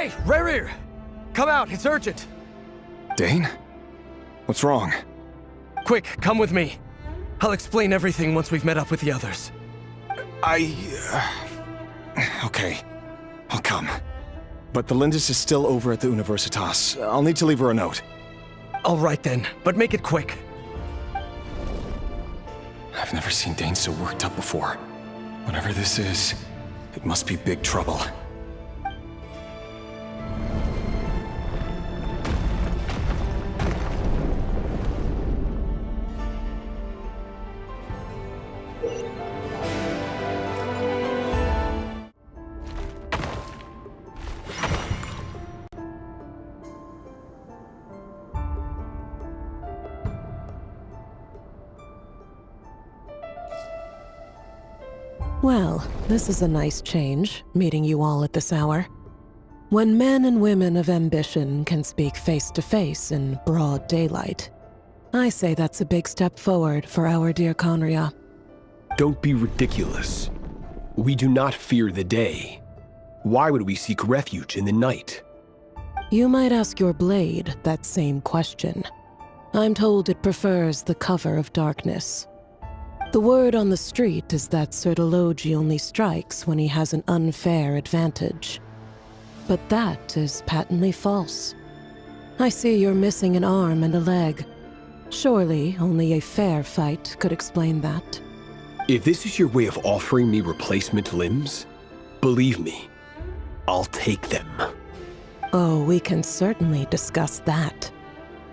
Hey, Rerir! Come out, it's urgent! Dane? What's wrong? Quick, come with me. I'll explain everything once we've met up with the others. Okay. I'll come. But the Lindis is still over at the Universitas. I'll need to leave her a note. All right then, but make it quick. I've never seen Dane so worked up before. Whatever this is, it must be big trouble. Well, this is a nice change, meeting you all at this hour. When men and women of ambition can speak face to face in broad daylight, I say that's a big step forward for our dear Khaenri'ah. Don't be ridiculous. We do not fear the day. Why would we seek refuge in the night? You might ask your blade that same question. I'm told it prefers the cover of darkness. The word on the street is that Sir Delogi only strikes when he has an unfair advantage. But that is patently false. I see you're missing an arm and a leg. Surely only a fair fight could explain that. If this is your way of offering me replacement limbs, believe me, I'll take them. Oh, we can certainly discuss that.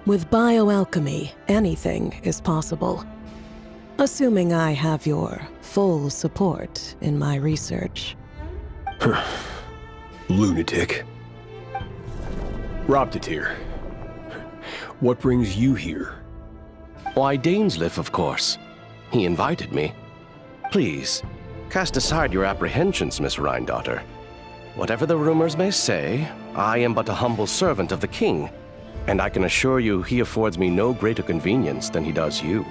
With bioalchemy, anything is possible. Assuming I have your full support in my research. Lunatic. Robtatir, what brings you here? Why, Dainsleif, of course. He invited me. Please, cast aside your apprehensions, Miss Rheindotter. Whatever the rumors may say, I am but a humble servant of the king, and I can assure you he affords me no greater convenience than he does you.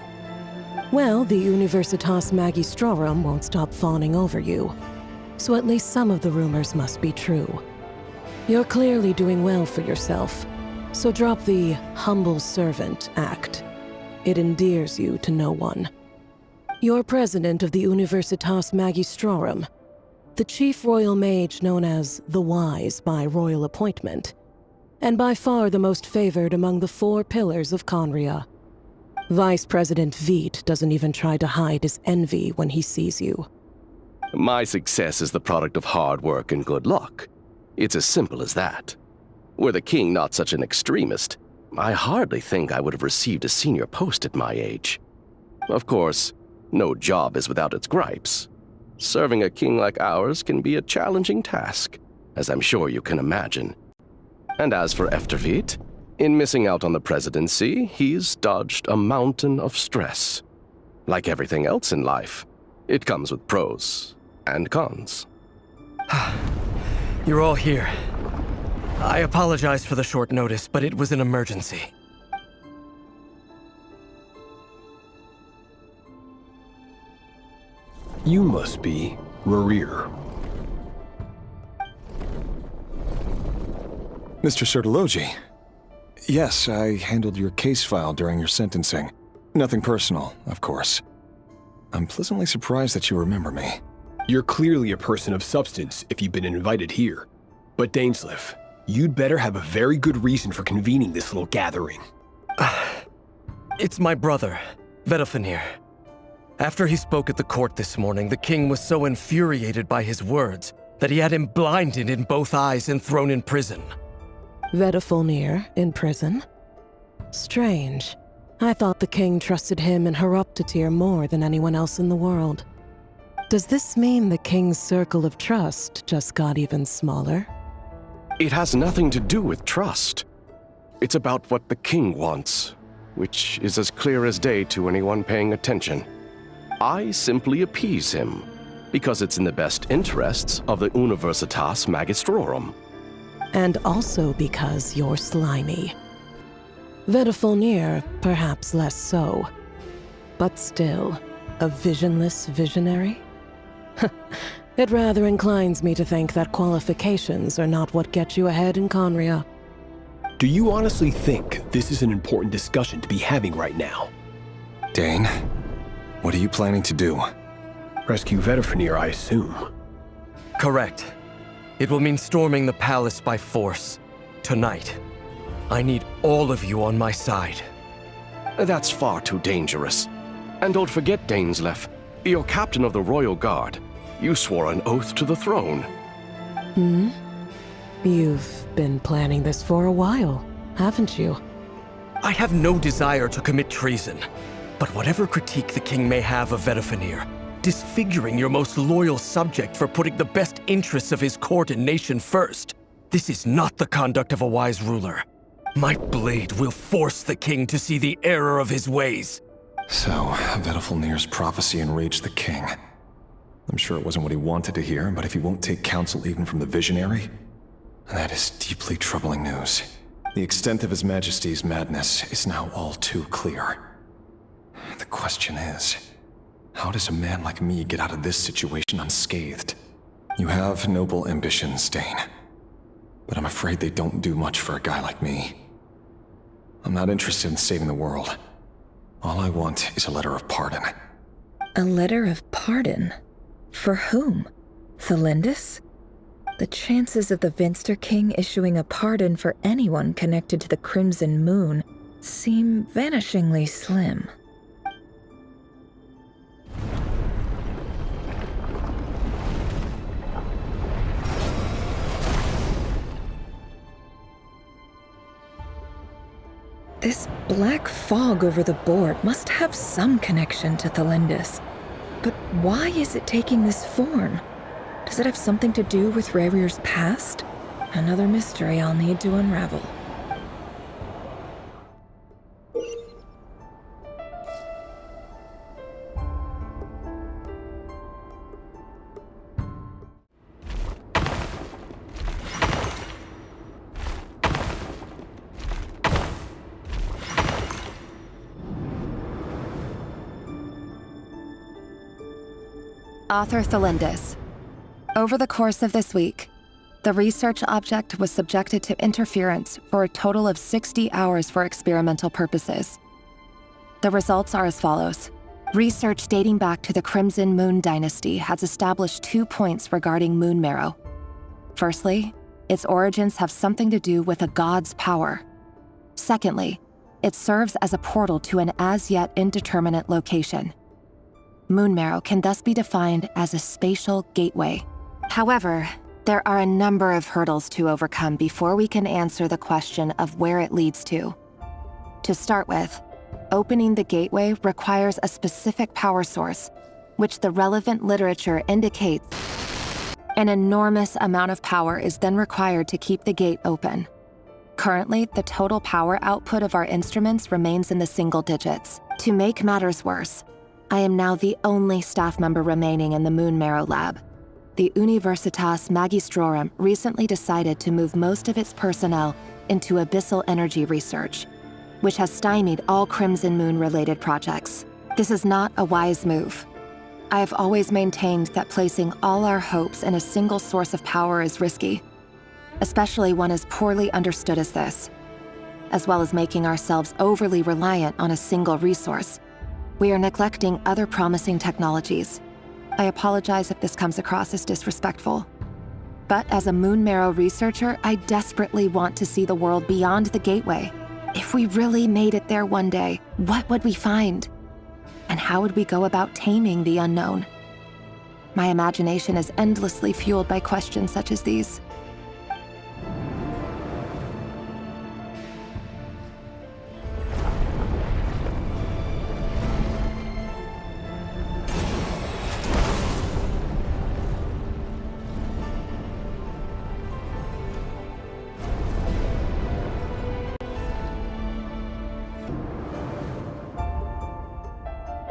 Well, the Universitas Magistrorum won't stop fawning over you. So at least some of the rumors must be true. You're clearly doing well for yourself, so drop the humble servant act. It endears you to no one. You're president of the Universitas Magistrorum, the chief royal mage known as the Wise by royal appointment, and by far the most favored among the 4 pillars of Khaenri'ah. Vice President Veidt doesn't even try to hide his envy when he sees you. My success is the product of hard work and good luck. It's as simple as that. Were the king not such an extremist, I hardly think I would have received a senior post at my age. Of course, no job is without its gripes. Serving a king like ours can be a challenging task, as I'm sure you can imagine. And as for Efterveit, in missing out on the presidency, he's dodged a mountain of stress. Like everything else in life, it comes with pros and cons. You're all here. I apologize for the short notice, but it was an emergency. You must be Rerir. Mr. Sir Delogi. Yes, I handled your case file during your sentencing. Nothing personal, of course. I'm pleasantly surprised that you remember me. You're clearly a person of substance if you've been invited here. But Dainsleif, you'd better have a very good reason for convening this little gathering. It's my brother, Vedalfenir. After he spoke at the court this morning, the king was so infuriated by his words that he had him blinded in both eyes and thrown in prison. Vedalfenir in prison? Strange. I thought the king trusted him and Horoptatir more than anyone else in the world. Does this mean the king's circle of trust just got even smaller? It has nothing to do with trust. It's about what the king wants, which is as clear as day to anyone paying attention. I simply appease him, because it's in the best interests of the Universitas Magistrorum. And also because you're slimy. Vedalfenir, perhaps less so. But still, a visionless visionary? It rather inclines me to think that qualifications are not what get you ahead in Conria. Do you honestly think this is an important discussion to be having right now? Dane, what are you planning to do? Rescue Vedifenir, I assume. Correct. It will mean storming the palace by force. Tonight. I need all of you on my side. That's far too dangerous. And don't forget, Dainsleif, you're captain of the Royal Guard. You swore an oath to the throne. You've been planning this for a while, haven't you? I have no desire to commit treason. But whatever critique the king may have of Vedifenir, disfiguring your most loyal subject for putting the best interests of his court and nation first, this is not the conduct of a wise ruler. My blade will force the king to see the error of his ways. So, Vedifenir's prophecy enraged the king. I'm sure it wasn't what he wanted to hear, but if he won't take counsel even from the visionary, that is deeply troubling news. The extent of His Majesty's madness is now all too clear. The question is, how does a man like me get out of this situation unscathed? You have noble ambitions, Dane, but I'm afraid they don't do much for a guy like me. I'm not interested in saving the world. All I want is a letter of pardon. A letter of pardon? For whom? Thelindis? The chances of the Vinster King issuing a pardon for anyone connected to the Crimson Moon seem vanishingly slim. This black fog over the board must have some connection to Thelindis. But why is it taking this form? Does it have something to do with Rerir's past? Another mystery I'll need to unravel. Author Thelindis. Over the course of this week, the research object was subjected to interference for a total of 60 hours for experimental purposes. The results are as follows. Research dating back to the Crimson Moon Dynasty has established 2 points regarding Moon Marrow. Firstly, its origins have something to do with a god's power. Secondly, it serves as a portal to an as-yet indeterminate location. Moon Marrow can thus be defined as a spatial gateway. However, there are a number of hurdles to overcome before we can answer the question of where it leads to. To start with, opening the gateway requires a specific power source, which the relevant literature indicates an enormous amount of power is then required to keep the gate open. Currently, the total power output of our instruments remains in the single digits. To make matters worse, I am now the only staff member remaining in the Moon Marrow lab. The Universitas Magistrorum recently decided to move most of its personnel into abyssal energy research, which has stymied all Crimson Moon-related projects. This is not a wise move. I have always maintained that placing all our hopes in a single source of power is risky, especially one as poorly understood as this. As well as making ourselves overly reliant on a single resource, we are neglecting other promising technologies. I apologize if this comes across as disrespectful. But as a Moon Marrow researcher, I desperately want to see the world beyond the gateway. If we really made it there one day, what would we find? And how would we go about taming the unknown? My imagination is endlessly fueled by questions such as these.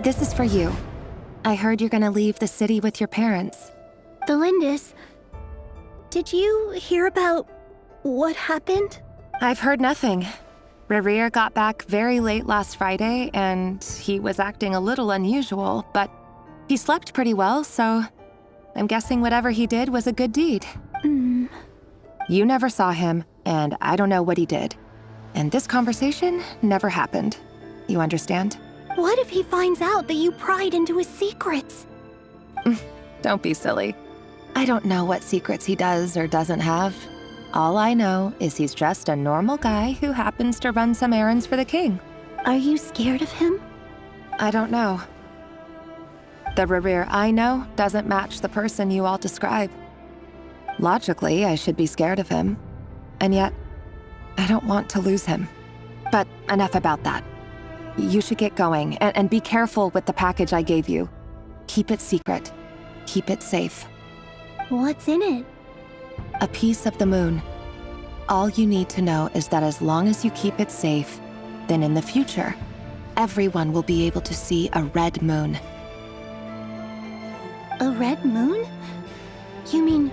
This is for you. I heard you're gonna leave the city with your parents. Thelindis, did you hear about what happened? I've heard nothing. Rerir got back very late last Friday, and he was acting a little unusual, but he slept pretty well, so I'm guessing whatever he did was a good deed. Hmm. You never saw him, and I don't know what he did. And this conversation never happened. You understand? What if he finds out that you pried into his secrets? Don't be silly. I don't know what secrets he does or doesn't have. All I know is he's just a normal guy who happens to run some errands for the king. Are you scared of him? I don't know. The Rerir I know doesn't match the person you all describe. Logically, I should be scared of him. And yet, I don't want to lose him. But enough about that. You should get going, and be careful with the package I gave you. Keep it secret. Keep it safe. What's in it? A piece of the moon. All you need to know is that as long as you keep it safe, then in the future, everyone will be able to see a red moon. A red moon? You mean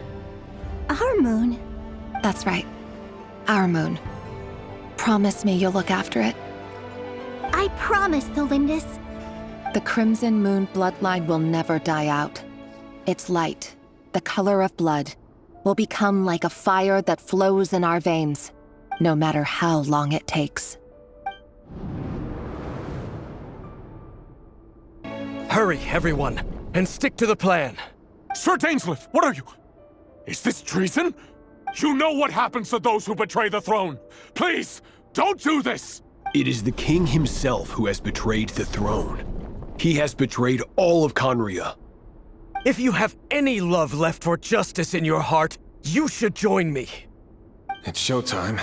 our moon? That's right. Our moon. Promise me you'll look after it. I promise, Thelindis. The Crimson Moon bloodline will never die out. Its light, the color of blood, will become like a fire that flows in our veins, no matter how long it takes. Hurry, everyone, and stick to the plan. Sir Dainsleif, what are you? Is this treason? You know what happens to those who betray the throne. Please, don't do this! It is the king himself who has betrayed the throne. He has betrayed all of Conria. If you have any love left for justice in your heart, you should join me. It's showtime.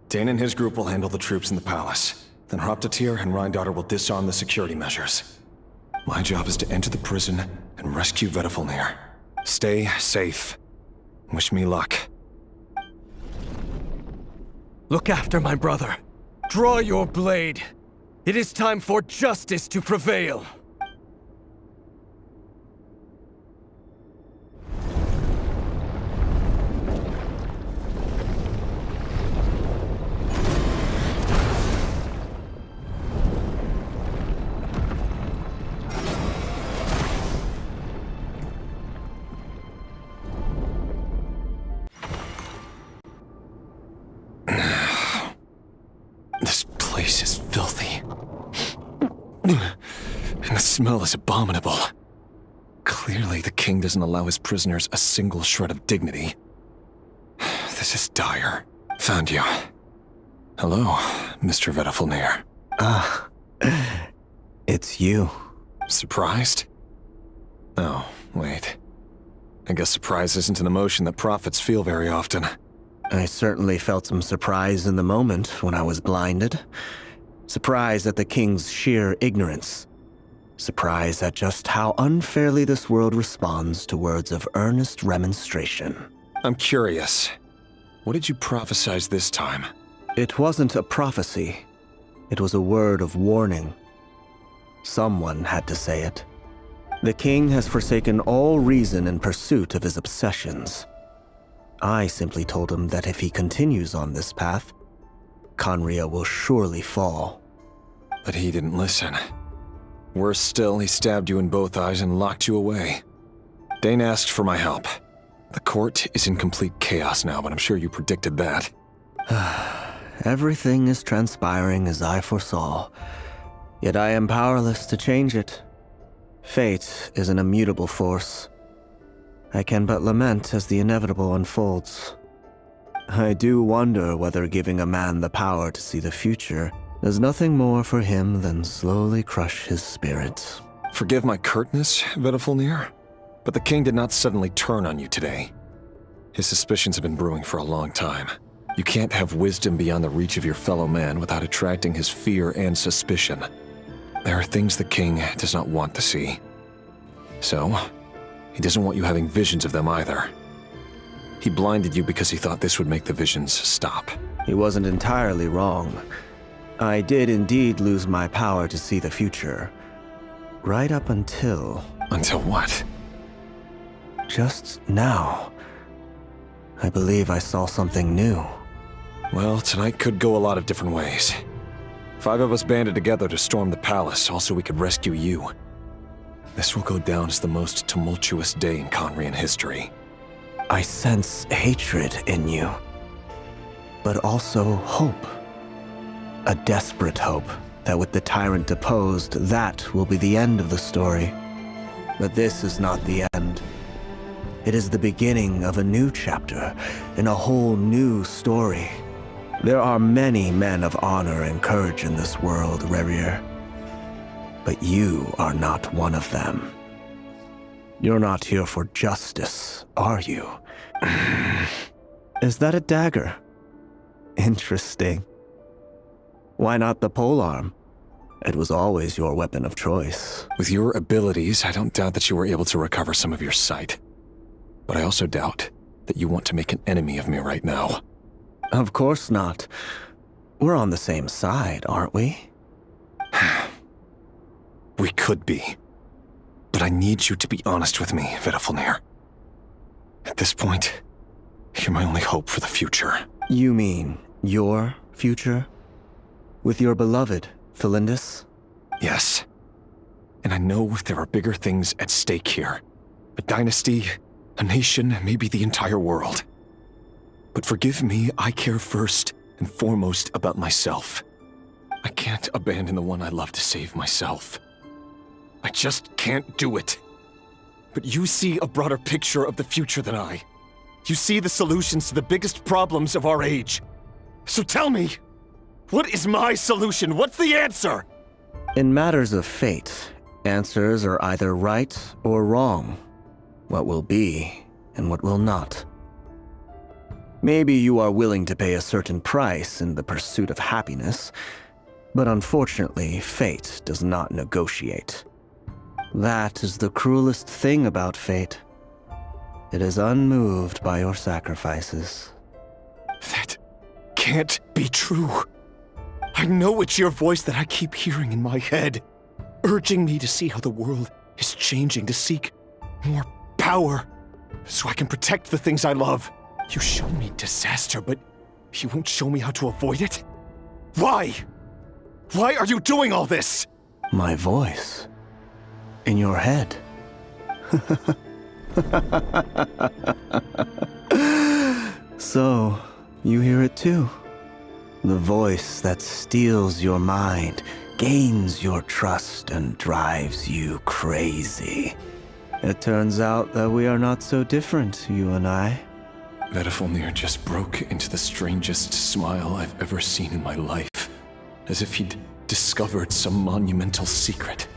Dane and his group will handle the troops in the palace. Then Hraptatyr and Rheindater will disarm the security measures. My job is to enter the prison and rescue Vedifalnir. Stay safe. Wish me luck. Look after my brother. Draw your blade. It is time for justice to prevail. This place is filthy. And the smell is abominable. Clearly, the king doesn't allow his prisoners a single shred of dignity. This is dire. Found you. Hello, Mr. Vedifalnir. Ah, it's you. Surprised? Oh, wait. I guess surprise isn't an emotion that prophets feel very often. I certainly felt some surprise in the moment when I was blinded. Surprise at the king's sheer ignorance. Surprise at just how unfairly this world responds to words of earnest remonstration. I'm curious. What did you prophesize this time? It wasn't a prophecy. It was a word of warning. Someone had to say it. The king has forsaken all reason in pursuit of his obsessions. I simply told him that if he continues on this path, Conria will surely fall. But he didn't listen. Worse still, he stabbed you in both eyes and locked you away. Dane asked for my help. The court is in complete chaos now, but I'm sure you predicted that. Everything is transpiring as I foresaw, yet I am powerless to change it. Fate is an immutable force. I can but lament as the inevitable unfolds. I do wonder whether giving a man the power to see the future does nothing more for him than slowly crush his spirit. Forgive my curtness, Vedifalnir, but the king did not suddenly turn on you today. His suspicions have been brewing for a long time. You can't have wisdom beyond the reach of your fellow man without attracting his fear and suspicion. There are things the king does not want to see. So, he doesn't want you having visions of them either. He blinded you because he thought this would make the visions stop. He wasn't entirely wrong. I did indeed lose my power to see the future. Right up until... Until what? Just now. I believe I saw something new. Well, tonight could go a lot of different ways. 5 of us banded together to storm the palace, also we could rescue you. This will go down as the most tumultuous day in Conrian history. I sense hatred in you, but also hope. A desperate hope that with the tyrant deposed, that will be the end of the story. But this is not the end. It is the beginning of a new chapter in a whole new story. There are many men of honor and courage in this world, Rerir. But you are not one of them. You're not here for justice, are you? Is that a dagger? Interesting. Why not the polearm? It was always your weapon of choice. With your abilities, I don't doubt that you were able to recover some of your sight. But I also doubt that you want to make an enemy of me right now. Of course not. We're on the same side, aren't we? We could be. But I need you to be honest with me, Vedalfnir. At this point, you're my only hope for the future. You mean your future? With your beloved, Thelindis? Yes. And I know there are bigger things at stake here. A dynasty, a nation, maybe the entire world. But forgive me, I care first and foremost about myself. I can't abandon the one I love to save myself. I just can't do it. But you see a broader picture of the future than I. You see the solutions to the biggest problems of our age. So tell me, what is my solution? What's the answer? In matters of fate, answers are either right or wrong. What will be and what will not. Maybe you are willing to pay a certain price in the pursuit of happiness, but unfortunately, fate does not negotiate. That is the cruelest thing about fate. It is unmoved by your sacrifices. That can't be true. I know it's your voice that I keep hearing in my head, urging me to see how the world is changing, to seek more power, so I can protect the things I love. You show me disaster, but you won't show me how to avoid it? Why? Why are you doing all this? My voice. In your head. So, you hear it too? The voice that steals your mind, gains your trust, and drives you crazy. It turns out that we are not so different, you and I. Vedalfnir just broke into the strangest smile I've ever seen in my life, as if he'd discovered some monumental secret.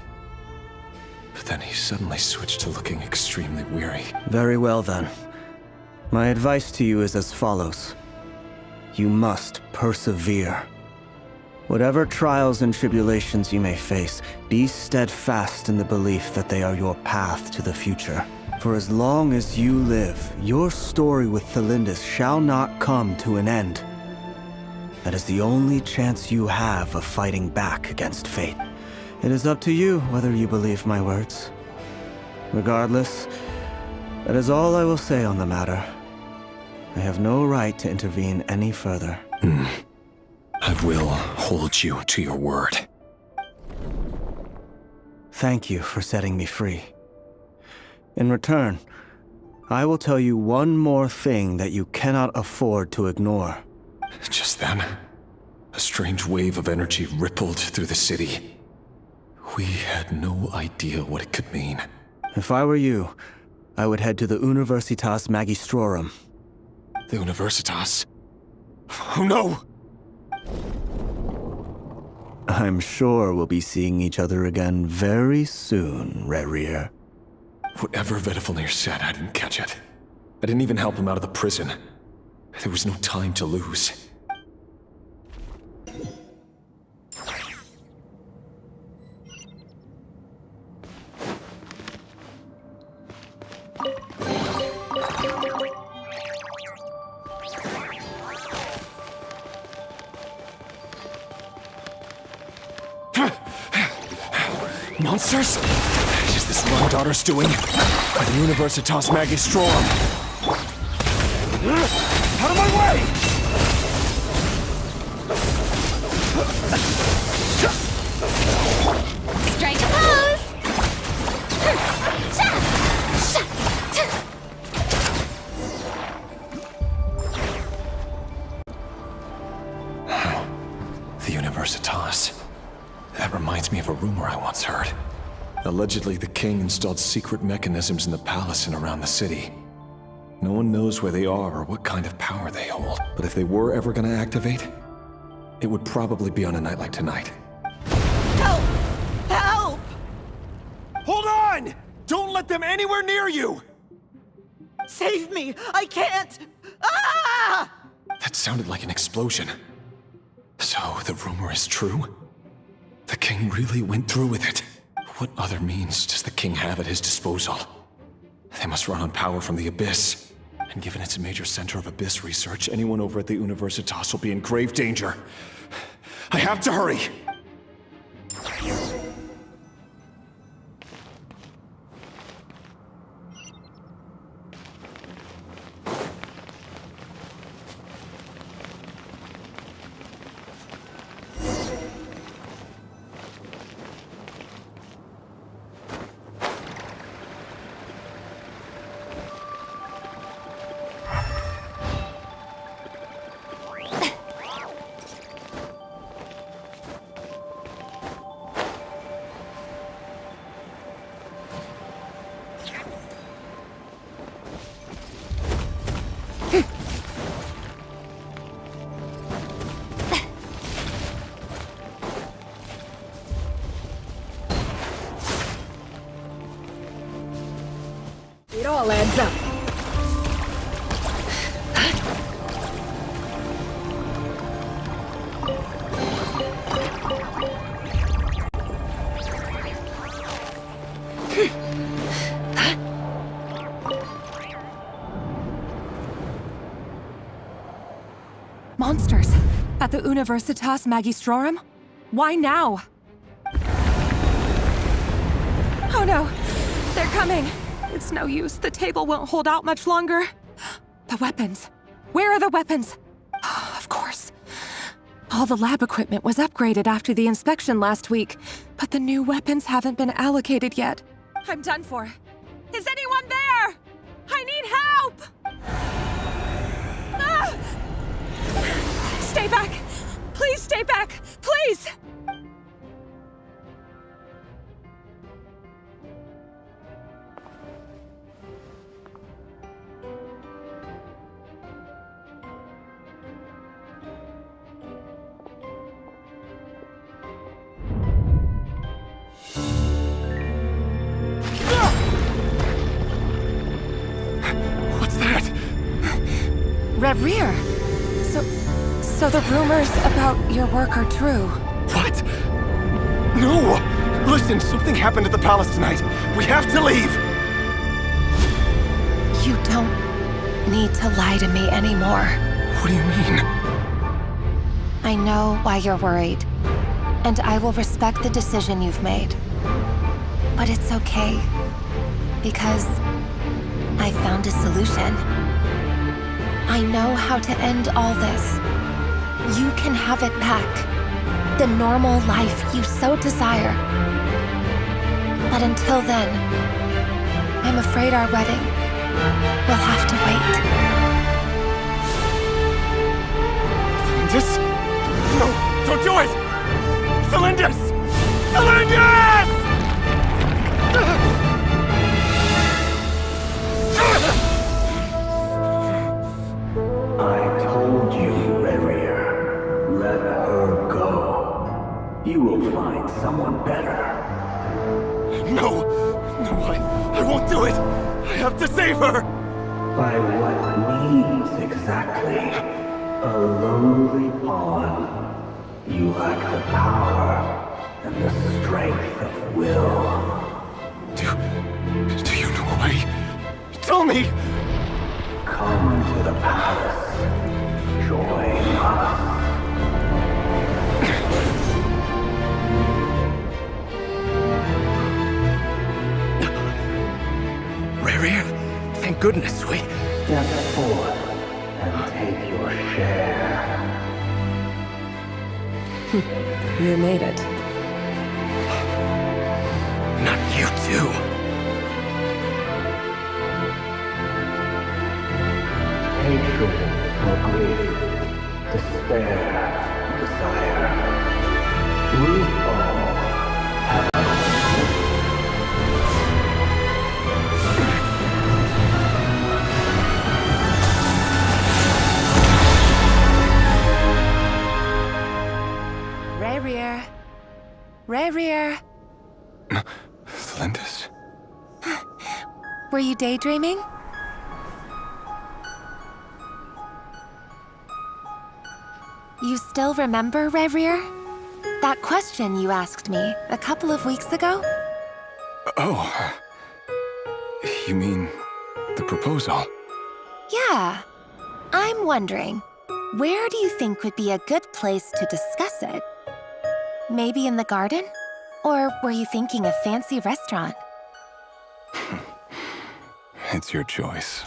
But then he suddenly switched to looking extremely weary. Very well then. My advice to you is as follows. You must persevere. Whatever trials and tribulations you may face, be steadfast in the belief that they are your path to the future. For as long as you live, your story with Thelindis shall not come to an end. That is the only chance you have of fighting back against fate. It is up to you whether you believe my words. Regardless, that is all I will say on the matter. I have no right to intervene any further. I will hold you to your word. Thank you for setting me free. In return, I will tell you one more thing that you cannot afford to ignore. Just then, a strange wave of energy rippled through the city. We had no idea what it could mean. If I were you, I would head to the Universitas Magistrorum. The Universitas? Oh no! I'm sure we'll be seeing each other again very soon, Rerir. Whatever Vedalfnir said, I didn't catch it. I didn't even help him out of the prison. There was no time to lose. Monsters? Is this what my daughter's doing? By the Universitas Magistrorum. Out of my way! Strike a pose! That reminds me of a rumor I once heard. Allegedly, the king installed secret mechanisms in the palace and around the city. No one knows where they are or what kind of power they hold. But if they were ever gonna activate, it would probably be on a night like tonight. Help! Help! Hold on! Don't let them anywhere near you! Save me! I can't! Ah! That sounded like an explosion. So, the rumor is true? The king really went through with it? What other means does the king have at his disposal? They must run on power from the Abyss. And given it's a major center of Abyss research, anyone over at the Universitas will be in grave danger. I have to hurry! It all adds up. Monsters! At the Universitas Magistrorum? Why now? Oh no! They're coming! It's no use. The table won't hold out much longer. The weapons. Where are the weapons? Of course. All the lab equipment was upgraded after the inspection last week, but the new weapons haven't been allocated yet. I'm done for. Is anyone there? I need help! Ah! Stay back! Please stay back! Please! Reverie! So the rumors about your work are true. What? No! Listen, something happened at the palace tonight. We have to leave! You don't need to lie to me anymore. What do you mean? I know why you're worried, and I will respect the decision you've made. But it's okay, because I found a solution. I know how to end all this. You can have it back. The normal life you so desire. But until then, I'm afraid our wedding will have to wait. Thalindis? No, don't do it! Thalindis! Thalindis! I told you, Reverie. Let her go. You will find someone better. No! No, I won't do it! I have to save her! By what means exactly? A lowly pawn. You lack the power and the strength of will. Do you know a way? Tell me! Come to the palace. Join us. Reverie, thank goodness we... Step forth and take your share. You made it. Not you too. Hatred or grief, despair, desire. Root all here. Thelindis? Were you daydreaming? You still remember, Revrir? That question you asked me a couple of weeks ago? Oh. You mean the proposal? Yeah. I'm wondering, where do you think would be a good place to discuss it? Maybe in the garden? Or were you thinking a fancy restaurant? It's your choice.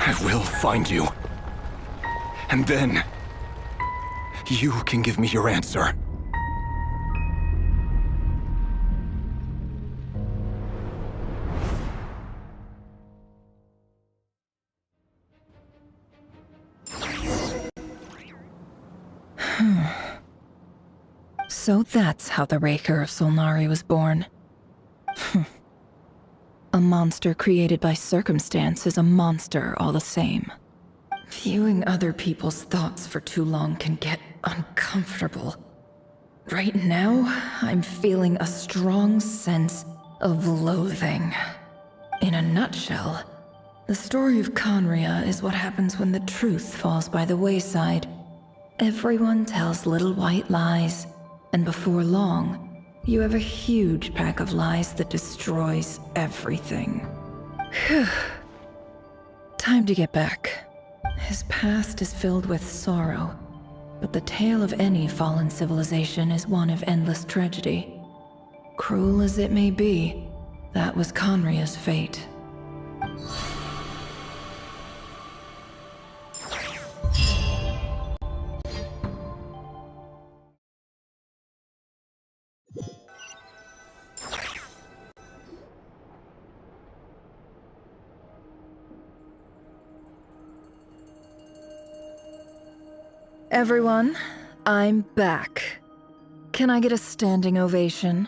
I will find you. And then, you can give me your answer. So that's how the Raker of Solnari was born. A monster created by circumstance is a monster all the same. Viewing other people's thoughts for too long can get uncomfortable. Right now, I'm feeling a strong sense of loathing. In a nutshell, the story of Khaenri'ah is what happens when the truth falls by the wayside. Everyone tells little white lies, and before long, you have a huge pack of lies that destroys everything. Phew. Time to get back. His past is filled with sorrow, but the tale of any fallen civilization is one of endless tragedy. Cruel as it may be, that was Khaenri'ah's fate. Everyone, I'm back. Can I get a standing ovation?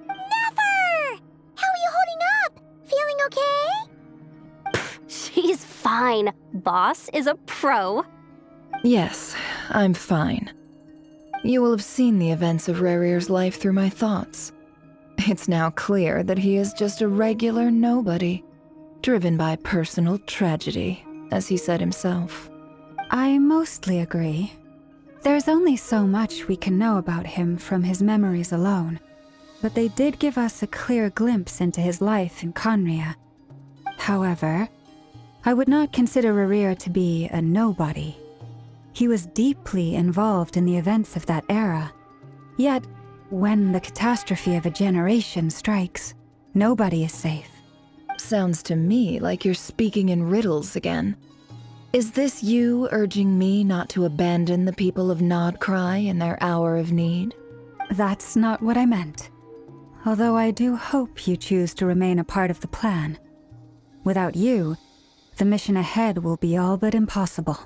Never! How are you holding up? Feeling okay? She's fine. Boss is a pro. Yes, I'm fine. You will have seen the events of Rerir's life through my thoughts. It's now clear that he is just a regular nobody, driven by personal tragedy, as he said himself. I mostly agree. There's only so much we can know about him from his memories alone, but they did give us a clear glimpse into his life in Khaenri'ah. However, I would not consider Rerir to be a nobody. He was deeply involved in the events of that era. Yet, when the catastrophe of a generation strikes, nobody is safe. Sounds to me like you're speaking in riddles again. Is this you urging me not to abandon the people of Nodcry in their hour of need? That's not what I meant. Although I do hope you choose to remain a part of the plan. Without you, the mission ahead will be all but impossible.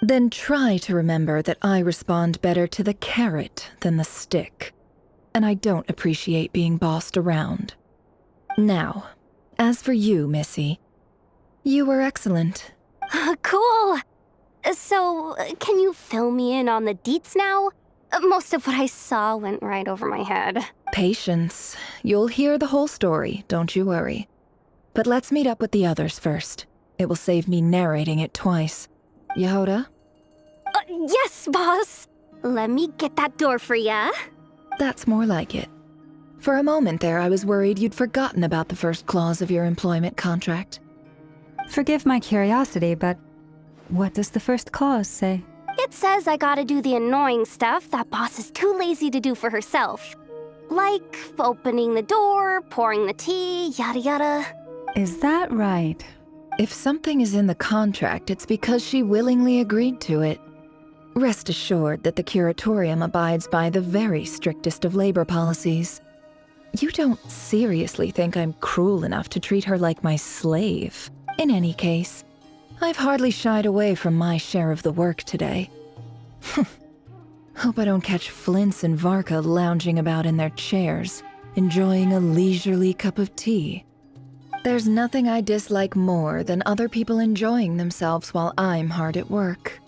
Then try to remember that I respond better to the carrot than the stick. And I don't appreciate being bossed around. Now, as for you, Missy, you were excellent. Cool. So, can you fill me in on the deets now? Most of what I saw went right over my head. Patience. You'll hear the whole story, don't you worry. But let's meet up with the others first. It will save me narrating it twice. Yehoda? Yes, boss. Let me get that door for ya. That's more like it. For a moment there, I was worried you'd forgotten about the first clause of your employment contract. Forgive my curiosity, but what does the first clause say? It says I gotta do the annoying stuff that Boss is too lazy to do for herself. Like opening the door, pouring the tea, yada yada. Is that right? If something is in the contract, it's because she willingly agreed to it. Rest assured that the Curatorium abides by the very strictest of labor policies. You don't seriously think I'm cruel enough to treat her like my slave? In any case, I've hardly shied away from my share of the work today. Hope I don't catch Flintz and Varka lounging about in their chairs, enjoying a leisurely cup of tea. There's nothing I dislike more than other people enjoying themselves while I'm hard at work.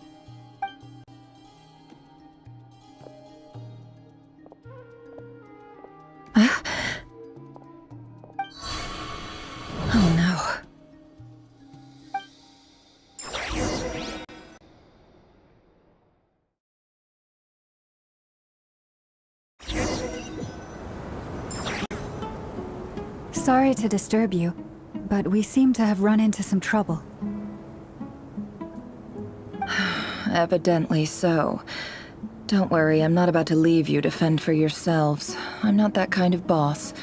Oh no. Sorry to disturb you, but we seem to have run into some trouble. Evidently so. Don't worry, I'm not about to leave you to fend for yourselves. I'm not that kind of boss.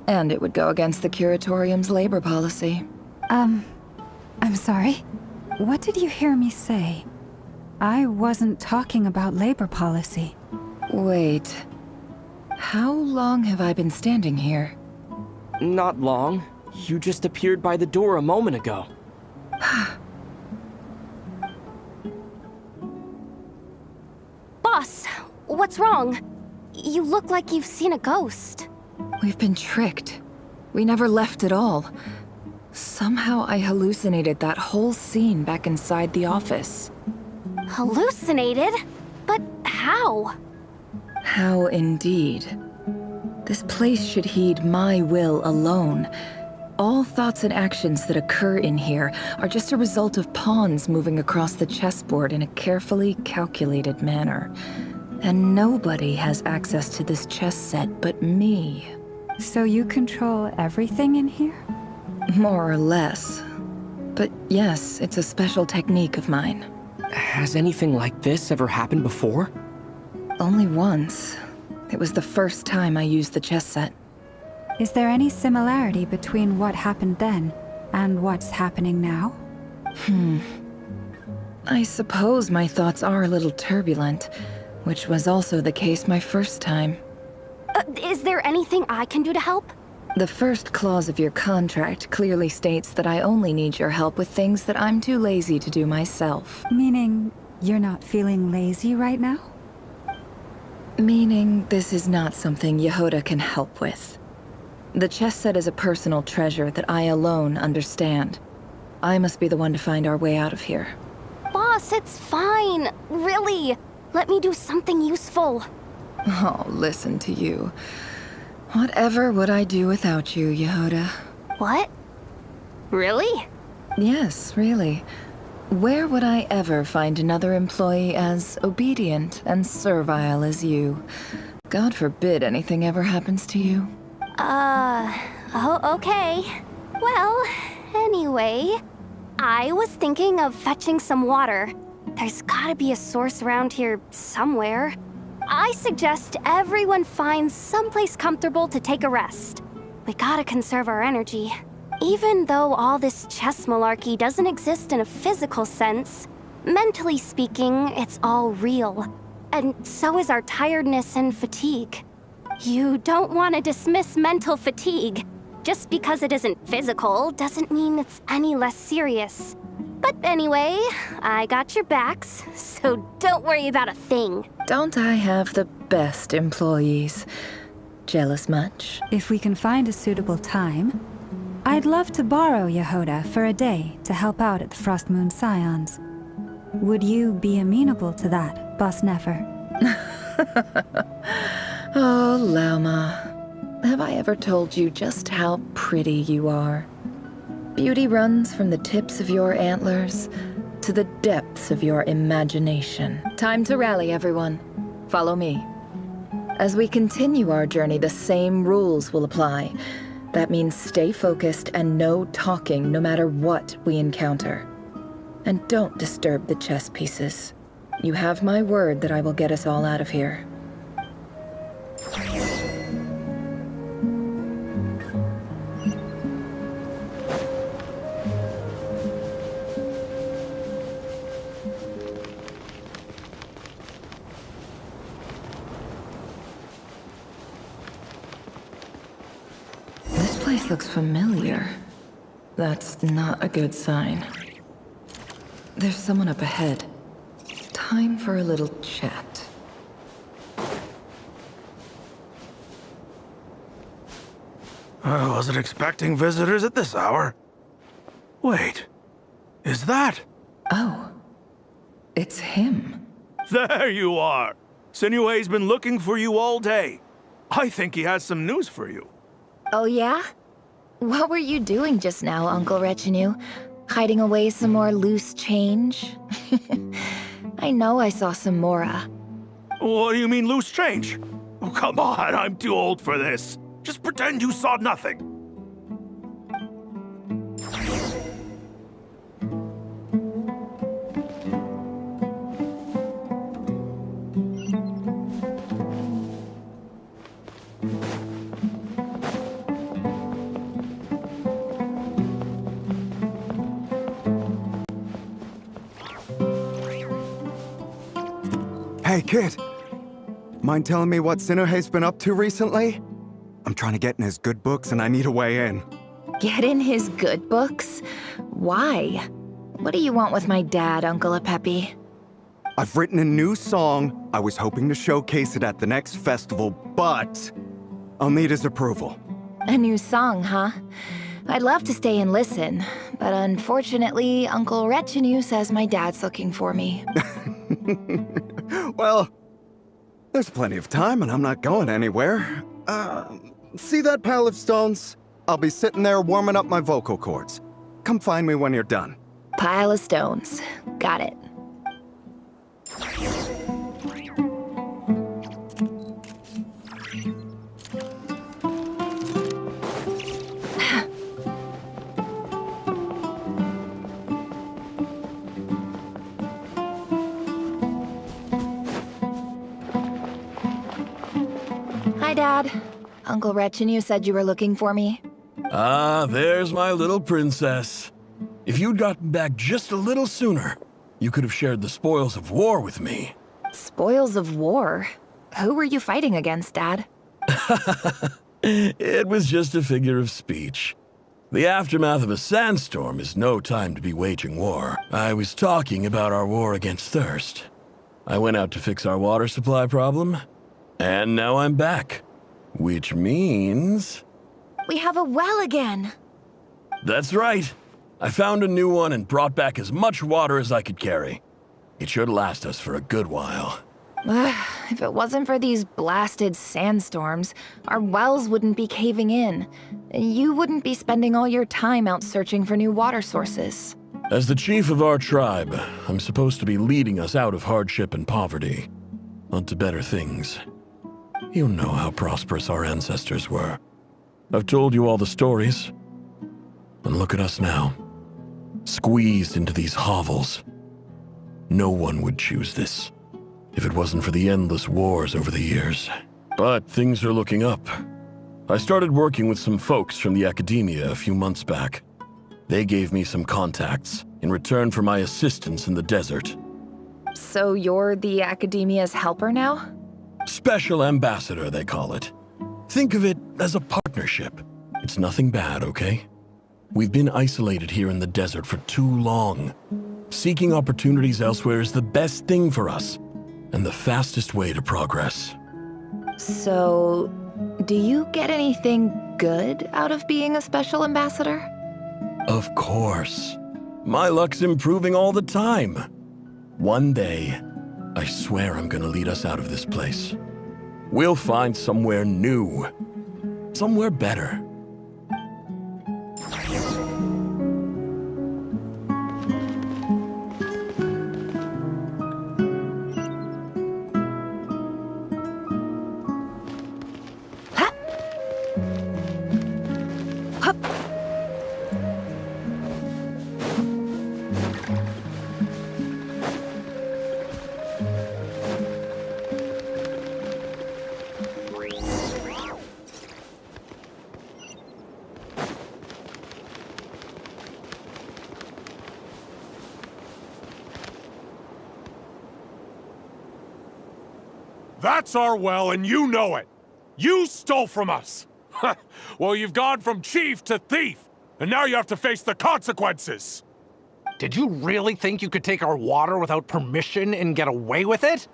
And it would go against the Curatorium's labor policy. I'm sorry? What did you hear me say? I wasn't talking about labor policy. Wait. How long have I been standing here? Not long. You just appeared by the door a moment ago. Boss, what's wrong? You look like you've seen a ghost. We've been tricked. We never left at all. Somehow I hallucinated that whole scene back inside the office. Hallucinated? But how? How indeed. This place should heed my will alone. All thoughts and actions that occur in here are just a result of pawns moving across the chessboard in a carefully calculated manner. And nobody has access to this chess set but me. So you control everything in here? More or less. But yes, it's a special technique of mine. Has anything like this ever happened before? Only once. It was the first time I used the chess set. Is there any similarity between what happened then and what's happening now? I suppose my thoughts are a little turbulent, which was also the case my first time. Is there anything I can do to help? The first clause of your contract clearly states that I only need your help with things that I'm too lazy to do myself. Meaning, you're not feeling lazy right now? Meaning, this is not something Yehoda can help with. The chess set is a personal treasure that I alone understand. I must be the one to find our way out of here. Boss, it's fine. Really. Let me do something useful. Oh, listen to you. Whatever would I do without you, Yehoda? What? Really? Yes, really. Where would I ever find another employee as obedient and servile as you? God forbid anything ever happens to you. Oh, okay. Well, anyway, I was thinking of fetching some water. There's gotta be a source around here somewhere. I suggest everyone finds someplace comfortable to take a rest. We gotta conserve our energy. Even though all this chess malarkey doesn't exist in a physical sense, mentally speaking, it's all real. And so is our tiredness and fatigue. You don't want to dismiss mental fatigue. Just because it isn't physical doesn't mean it's any less serious. But anyway, I got your backs, so don't worry about a thing. Don't I have the best employees? Jealous much? If we can find a suitable time, I'd love to borrow Yehoda for a day to help out at the Frostmoon Scions. Would you be amenable to that, Boss Nefer? Oh, Lauma. Have I ever told you just how pretty you are? Beauty runs from the tips of your antlers to the depths of your imagination. Time to rally, everyone. Follow me. As we continue our journey, the same rules will apply. That means stay focused and no talking no matter what we encounter. And don't disturb the chess pieces. You have my word that I will get us all out of here. This place looks familiar. That's not a good sign. There's someone up ahead. Time for a little chat. I wasn't expecting visitors at this hour. Wait, is that? Oh, it's him. There you are! Sinue's been looking for you all day. I think he has some news for you. Oh yeah? What were you doing just now, Uncle Retinue? Hiding away some more loose change? I know I saw some Mora. What do you mean loose change? Oh, come on, I'm too old for this. Just pretend you saw nothing. Hey, kid. Mind telling me what Sinuhe's been up to recently? I'm trying to get in his good books and I need a way in. Get in his good books? Why? What do you want with my dad, Uncle Apepi? I've written a new song. I was hoping to showcase it at the next festival, but I'll need his approval. A new song, huh? I'd love to stay and listen, but unfortunately, Uncle Retinue says my dad's looking for me. Well, there's plenty of time and I'm not going anywhere. See that pile of stones? I'll be sitting there warming up my vocal cords. Come find me when you're done. Pile of stones. Got it. Hi, Dad. Uncle Retinue said you were looking for me. Ah, there's my little princess. If you'd gotten back just a little sooner, you could have shared the spoils of war with me. Spoils of war? Who were you fighting against, Dad? It was just a figure of speech. The aftermath of a sandstorm is no time to be waging war. I was talking about our war against thirst. I went out to fix our water supply problem, and now I'm back. Which means... We have a well again! That's right. I found a new one and brought back as much water as I could carry. It should last us for a good while. If it wasn't for these blasted sandstorms, our wells wouldn't be caving in. You wouldn't be spending all your time out searching for new water sources. As the chief of our tribe, I'm supposed to be leading us out of hardship and poverty, onto better things. You know how prosperous our ancestors were. I've told you all the stories. And look at us now. Squeezed into these hovels. No one would choose this, if it wasn't for the endless wars over the years. But things are looking up. I started working with some folks from the academia a few months back. They gave me some contacts in return for my assistance in the desert. So you're the academia's helper now? Special ambassador, they call it. Think of it as a partnership. It's nothing bad, okay? We've been isolated here in the desert for too long. Seeking opportunities elsewhere is the best thing for us, and the fastest way to progress. So, do you get anything good out of being a special ambassador? Of course. My luck's improving all the time. One day, I swear I'm gonna lead us out of this place. We'll find somewhere new. Somewhere better. That's our well, and you know it. You stole from us. Well, you've gone from chief to thief, and now you have to face the consequences. Did you really think you could take our water without permission and get away with it?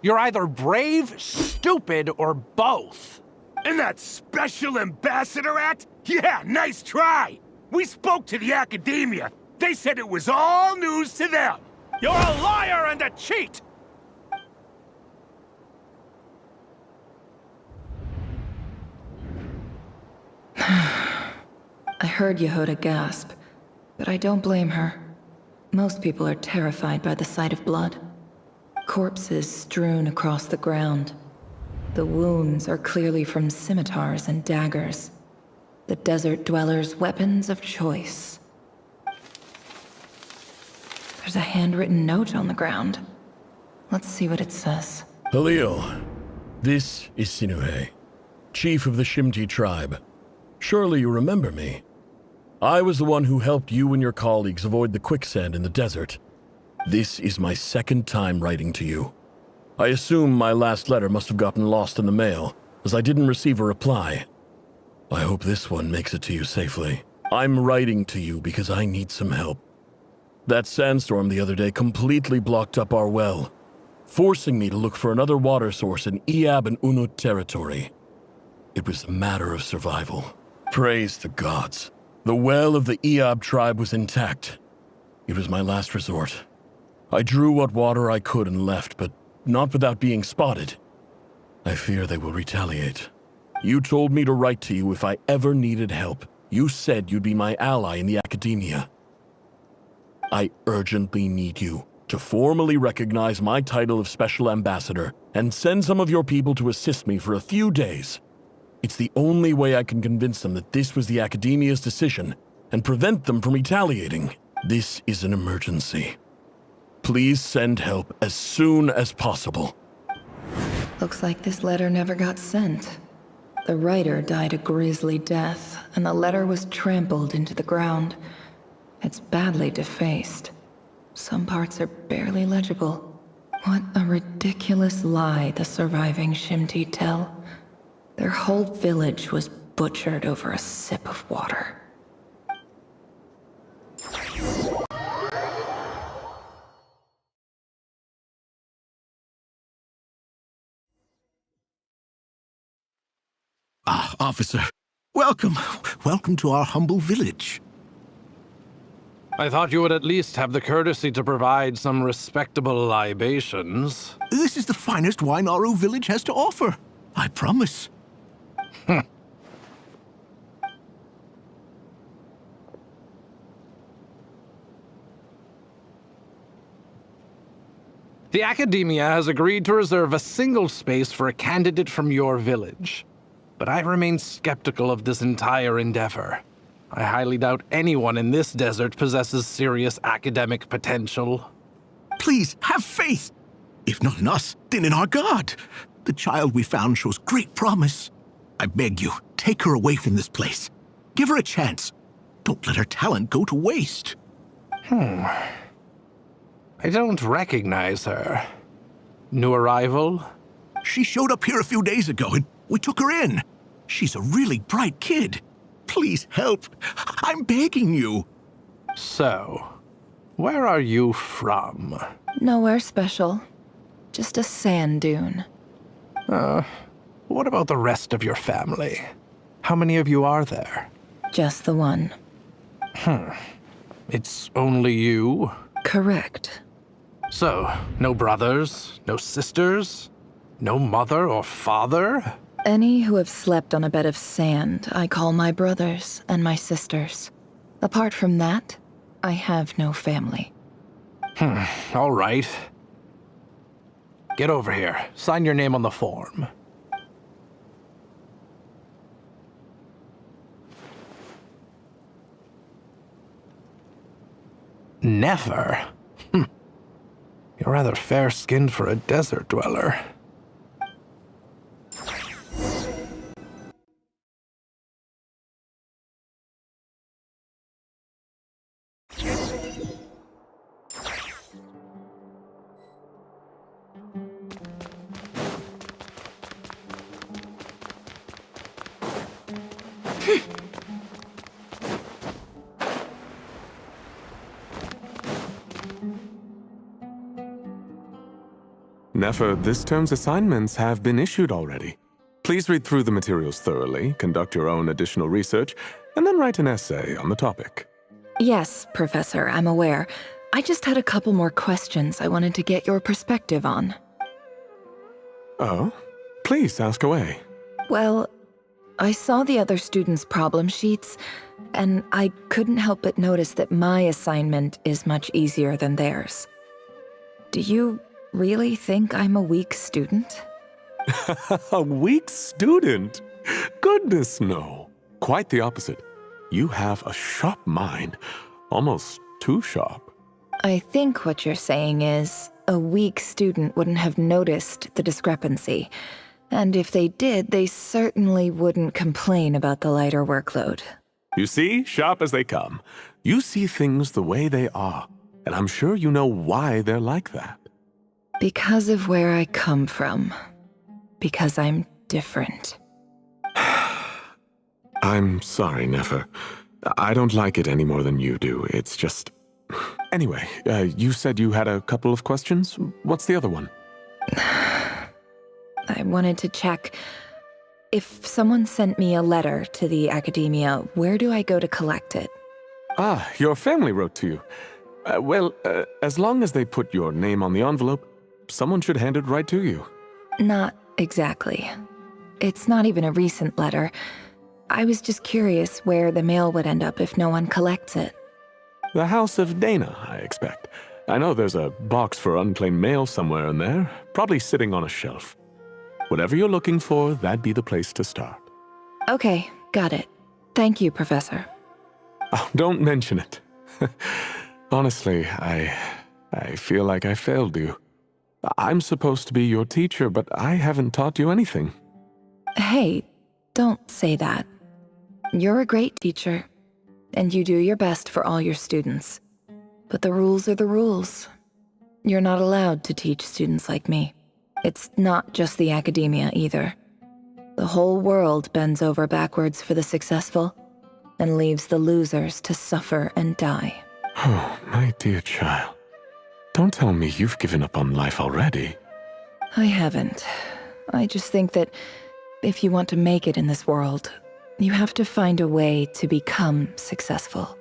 You're either brave, stupid, or both. And that Special Ambassador Act? Yeah, nice try! We spoke to the Academia. They said it was all news to them. You're a liar and a cheat! I heard Yehuda gasp, but I don't blame her. Most people are terrified by the sight of blood. Corpses strewn across the ground. The wounds are clearly from scimitars and daggers. The desert dwellers' weapons of choice. There's a handwritten note on the ground. Let's see what it says. Halil, this is Sinuhe, chief of the Shimti tribe. Surely you remember me. I was the one who helped you and your colleagues avoid the quicksand in the desert. This is my second time writing to you. I assume my last letter must have gotten lost in the mail, as I didn't receive a reply. I hope this one makes it to you safely. I'm writing to you because I need some help. That sandstorm the other day completely blocked up our well, forcing me to look for another water source in Iab and Unut territory. It was a matter of survival. Praise the gods. The well of the Iab tribe was intact. It was my last resort. I drew what water I could and left, but not without being spotted. I fear they will retaliate. You told me to write to you if I ever needed help. You said you'd be my ally in the Academia. I urgently need you to formally recognize my title of Special Ambassador and send some of your people to assist me for a few days. It's the only way I can convince them that this was the Academia's decision and prevent them from retaliating. This is an emergency. Please send help as soon as possible. Looks like this letter never got sent. The writer died a grisly death, and the letter was trampled into the ground. It's badly defaced. Some parts are barely legible. What a ridiculous lie the surviving Shimti tell. Their whole village was butchered over a sip of water. Ah, officer. Welcome. Welcome to our humble village. I thought you would at least have the courtesy to provide some respectable libations. This is the finest wine Aru village has to offer. I promise. The Academia has agreed to reserve a single space for a candidate from your village. But I remain skeptical of this entire endeavor. I highly doubt anyone in this desert possesses serious academic potential. Please, have faith. If not in us, then in our God. The child we found shows great promise. I beg you, take her away from this place. Give her a chance. Don't let her talent go to waste. I don't recognize her. New arrival? She showed up here a few days ago and we took her in. She's a really bright kid. Please help. I'm begging you. So, where are you from? Nowhere special. Just a sand dune. What about the rest of your family? How many of you are there? Just the one. It's only you? Correct. So, no brothers, no sisters, no mother or father? Any who have slept on a bed of sand, I call my brothers and my sisters. Apart from that, I have no family. All right. Get over here. Sign your name on the form. Never? You're rather fair-skinned for a desert dweller. Nefer, this term's assignments have been issued already. Please read through the materials thoroughly, conduct your own additional research, and then write an essay on the topic. Yes, Professor, I'm aware. I just had a couple more questions I wanted to get your perspective on. Oh? Please ask away. Well, I saw the other students' problem sheets, and I couldn't help but notice that my assignment is much easier than theirs. Do you really think I'm a weak student? A weak student? Goodness, no. Quite the opposite. You have a sharp mind. Almost too sharp. I think what you're saying is, a weak student wouldn't have noticed the discrepancy. And if they did, they certainly wouldn't complain about the lighter workload. You see, sharp as they come. You see things the way they are, and I'm sure you know why they're like that. Because of where I come from. Because I'm different. I'm sorry, Nefer. I don't like it any more than you do. It's just... Anyway, you said you had a couple of questions. What's the other one? I wanted to check. If someone sent me a letter to the academia, where do I go to collect it? Ah, your family wrote to you. As long as they put your name on the envelope, someone should hand it right to you. Not exactly. It's not even a recent letter. I was just curious where the mail would end up if no one collects it. The House of Dana, I expect. I know there's a box for unclaimed mail somewhere in there, probably sitting on a shelf. Whatever you're looking for, that'd be the place to start. Okay, got it. Thank you, Professor. Oh, don't mention it. Honestly, I feel like I failed you. I'm supposed to be your teacher, but I haven't taught you anything. Hey, don't say that. You're a great teacher, and you do your best for all your students. But the rules are the rules. You're not allowed to teach students like me. It's not just the academia either. The whole world bends over backwards for the successful and leaves the losers to suffer and die. Oh, my dear child. Don't tell me you've given up on life already. I haven't. I just think that if you want to make it in this world, you have to find a way to become successful.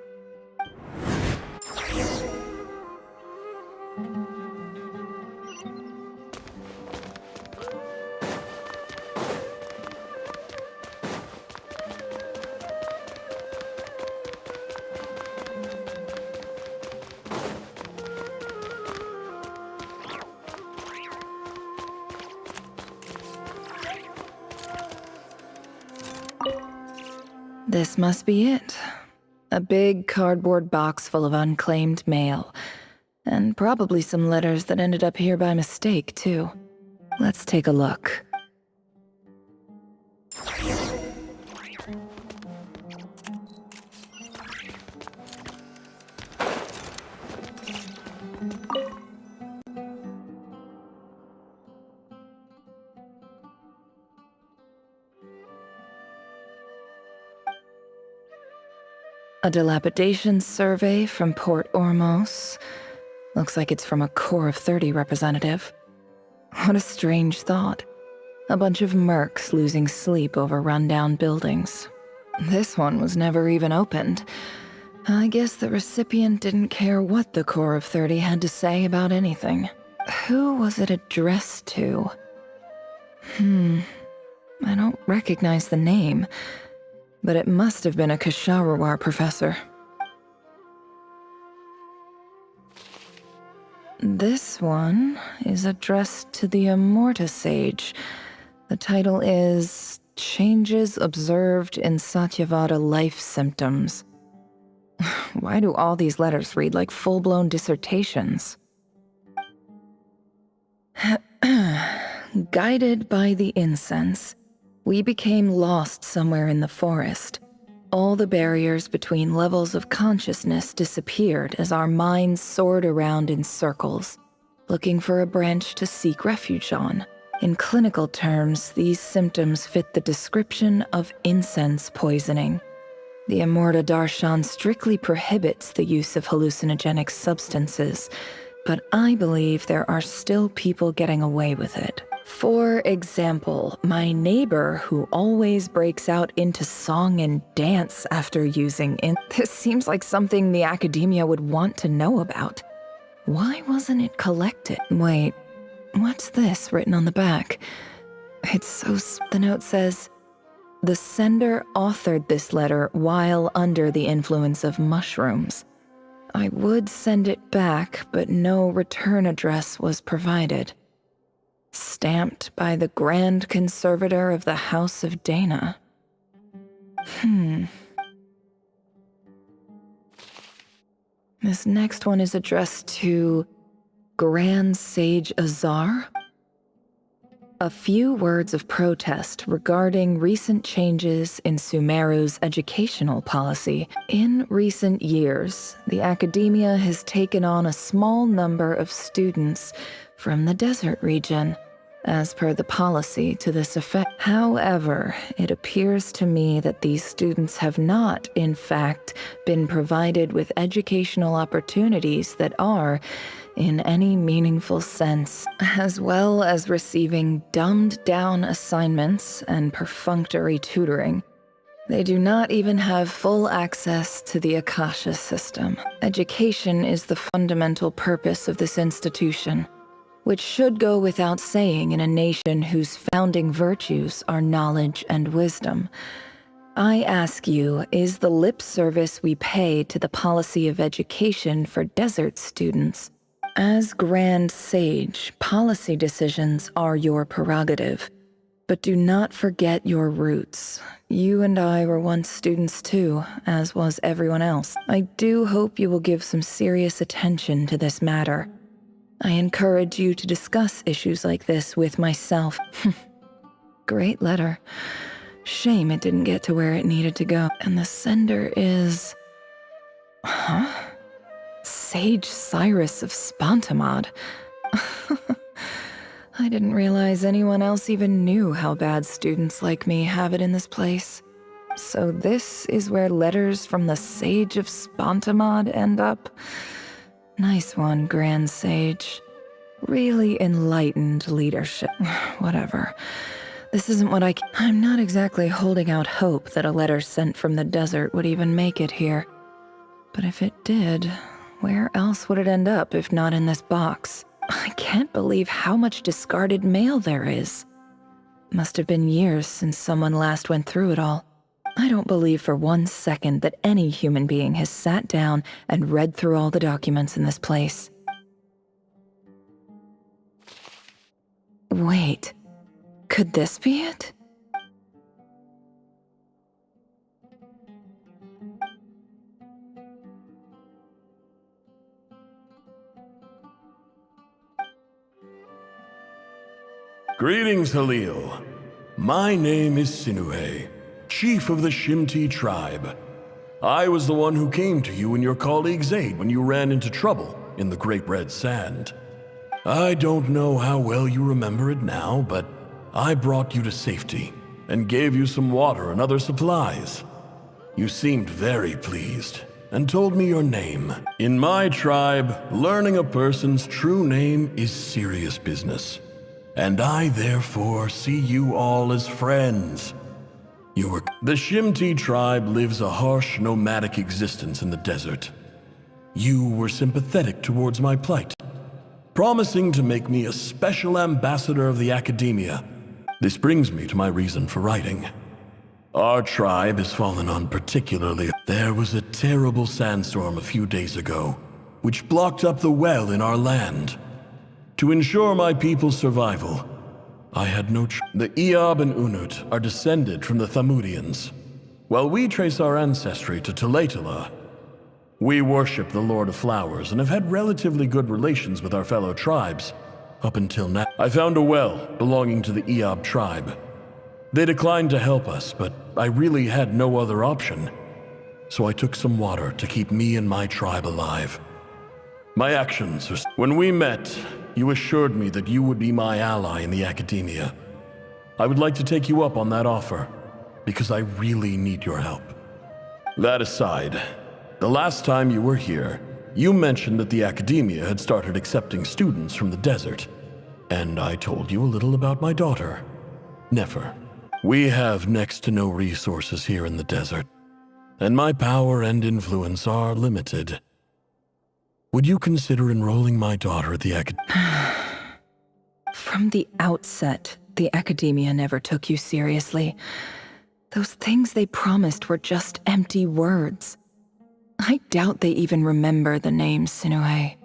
This must be it. A big cardboard box full of unclaimed mail. And probably some letters that ended up here by mistake, too. Let's take a look. A dilapidation survey from Port Ormos. Looks like it's from a Corps of 30 representative. What a strange thought. A bunch of mercs losing sleep over rundown buildings. This one was never even opened. I guess the recipient didn't care what the Corps of 30 had to say about anything. Who was it addressed to? I don't recognize the name. But it must have been a Kshahrewar professor. This one is addressed to the Amorta Sage. The title is Changes Observed in Satyavada Life Symptoms. Why do all these letters read like full-blown dissertations? Guided by the incense, we became lost somewhere in the forest. All the barriers between levels of consciousness disappeared as our minds soared around in circles, looking for a branch to seek refuge on. In clinical terms, these symptoms fit the description of incense poisoning. The Immorta Darshan strictly prohibits the use of hallucinogenic substances, but I believe there are still people getting away with it. For example, my neighbor who always breaks out into song and dance after using this seems like something the academia would want to know about. Why wasn't it collected? Wait, what's this written on the back? The note says, "The sender authored this letter while under the influence of mushrooms. I would send it back, but no return address was provided. Stamped by the Grand Conservator of the House of Dana." This next one is addressed to Grand Sage Azar. A few words of protest regarding recent changes in Sumeru's educational policy. In recent years, the academia has taken on a small number of students from the desert region, as per the policy to this effect. However, it appears to me that these students have not, in fact, been provided with educational opportunities that are, in any meaningful sense, as well as receiving dumbed-down assignments and perfunctory tutoring. They do not even have full access to the Akasha system. Education is the fundamental purpose of this institution, which should go without saying in a nation whose founding virtues are knowledge and wisdom. I ask you, is the lip service we pay to the policy of education for desert students? As Grand Sage, policy decisions are your prerogative, but do not forget your roots. You and I were once students too, as was everyone else. I do hope you will give some serious attention to this matter. I encourage you to discuss issues like this with myself. Great letter. Shame it didn't get to where it needed to go. And the sender is... Sage Cyrus of Spantamad. I didn't realize anyone else even knew how bad students like me have it in this place. So this is where letters from the Sage of Spantamad end up? Nice one, Grand Sage. Really enlightened leadership. Whatever. This isn't what I'm not exactly holding out hope that a letter sent from the desert would even make it here. But if it did, where else would it end up if not in this box? I can't believe how much discarded mail there is. Must have been years since someone last went through it all. I don't believe for 1 second that any human being has sat down and read through all the documents in this place. Wait, could this be it? Greetings, Halil. My name is Sinuhe, chief of the Shimti tribe. I was the one who came to you and your colleague Zaid when you ran into trouble in the Great Red Sand. I don't know how well you remember it now, but I brought you to safety and gave you some water and other supplies. You seemed very pleased and told me your name. In my tribe, learning a person's true name is serious business, and I therefore see you all as friends. The Shimti tribe lives a harsh, nomadic existence in the desert. You were sympathetic towards my plight, promising to make me a special ambassador of the academia. This brings me to my reason for writing. Our tribe has fallen on particularly. There was a terrible sandstorm a few days ago, which blocked up the well in our land. To ensure my people's survival, I had no choice. The Eob and Unut are descended from the Thamudians, while we trace our ancestry to Tulatala. We worship the Lord of Flowers and have had relatively good relations with our fellow tribes, up until now. I found a well belonging to the Eob tribe. They declined to help us, but I really had no other option, so I took some water to keep me and my tribe alive. My actions are... When we met, you assured me that you would be my ally in the Academia. I would like to take you up on that offer, because I really need your help. That aside, the last time you were here, you mentioned that the Academia had started accepting students from the desert, and I told you a little about my daughter, Nefer. We have next to no resources here in the desert, and my power and influence are limited. Would you consider enrolling my daughter at the Academia? From the outset, the Academia never took you seriously. Those things they promised were just empty words. I doubt they even remember the name Sinuhe.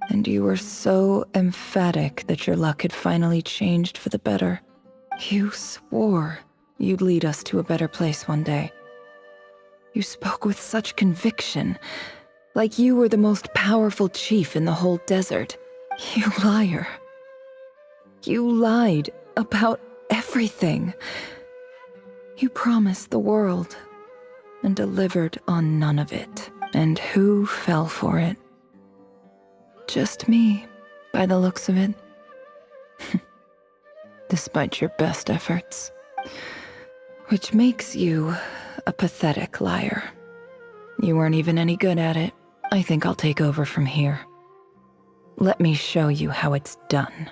And you were so emphatic that your luck had finally changed for the better. You swore you'd lead us to a better place one day. You spoke with such conviction, like you were the most powerful chief in the whole desert. You liar. You lied about everything. You promised the world and delivered on none of it. And who fell for it? Just me, by the looks of it. Despite your best efforts. Which makes you a pathetic liar. You weren't even any good at it. I think I'll take over from here. Let me show you how it's done.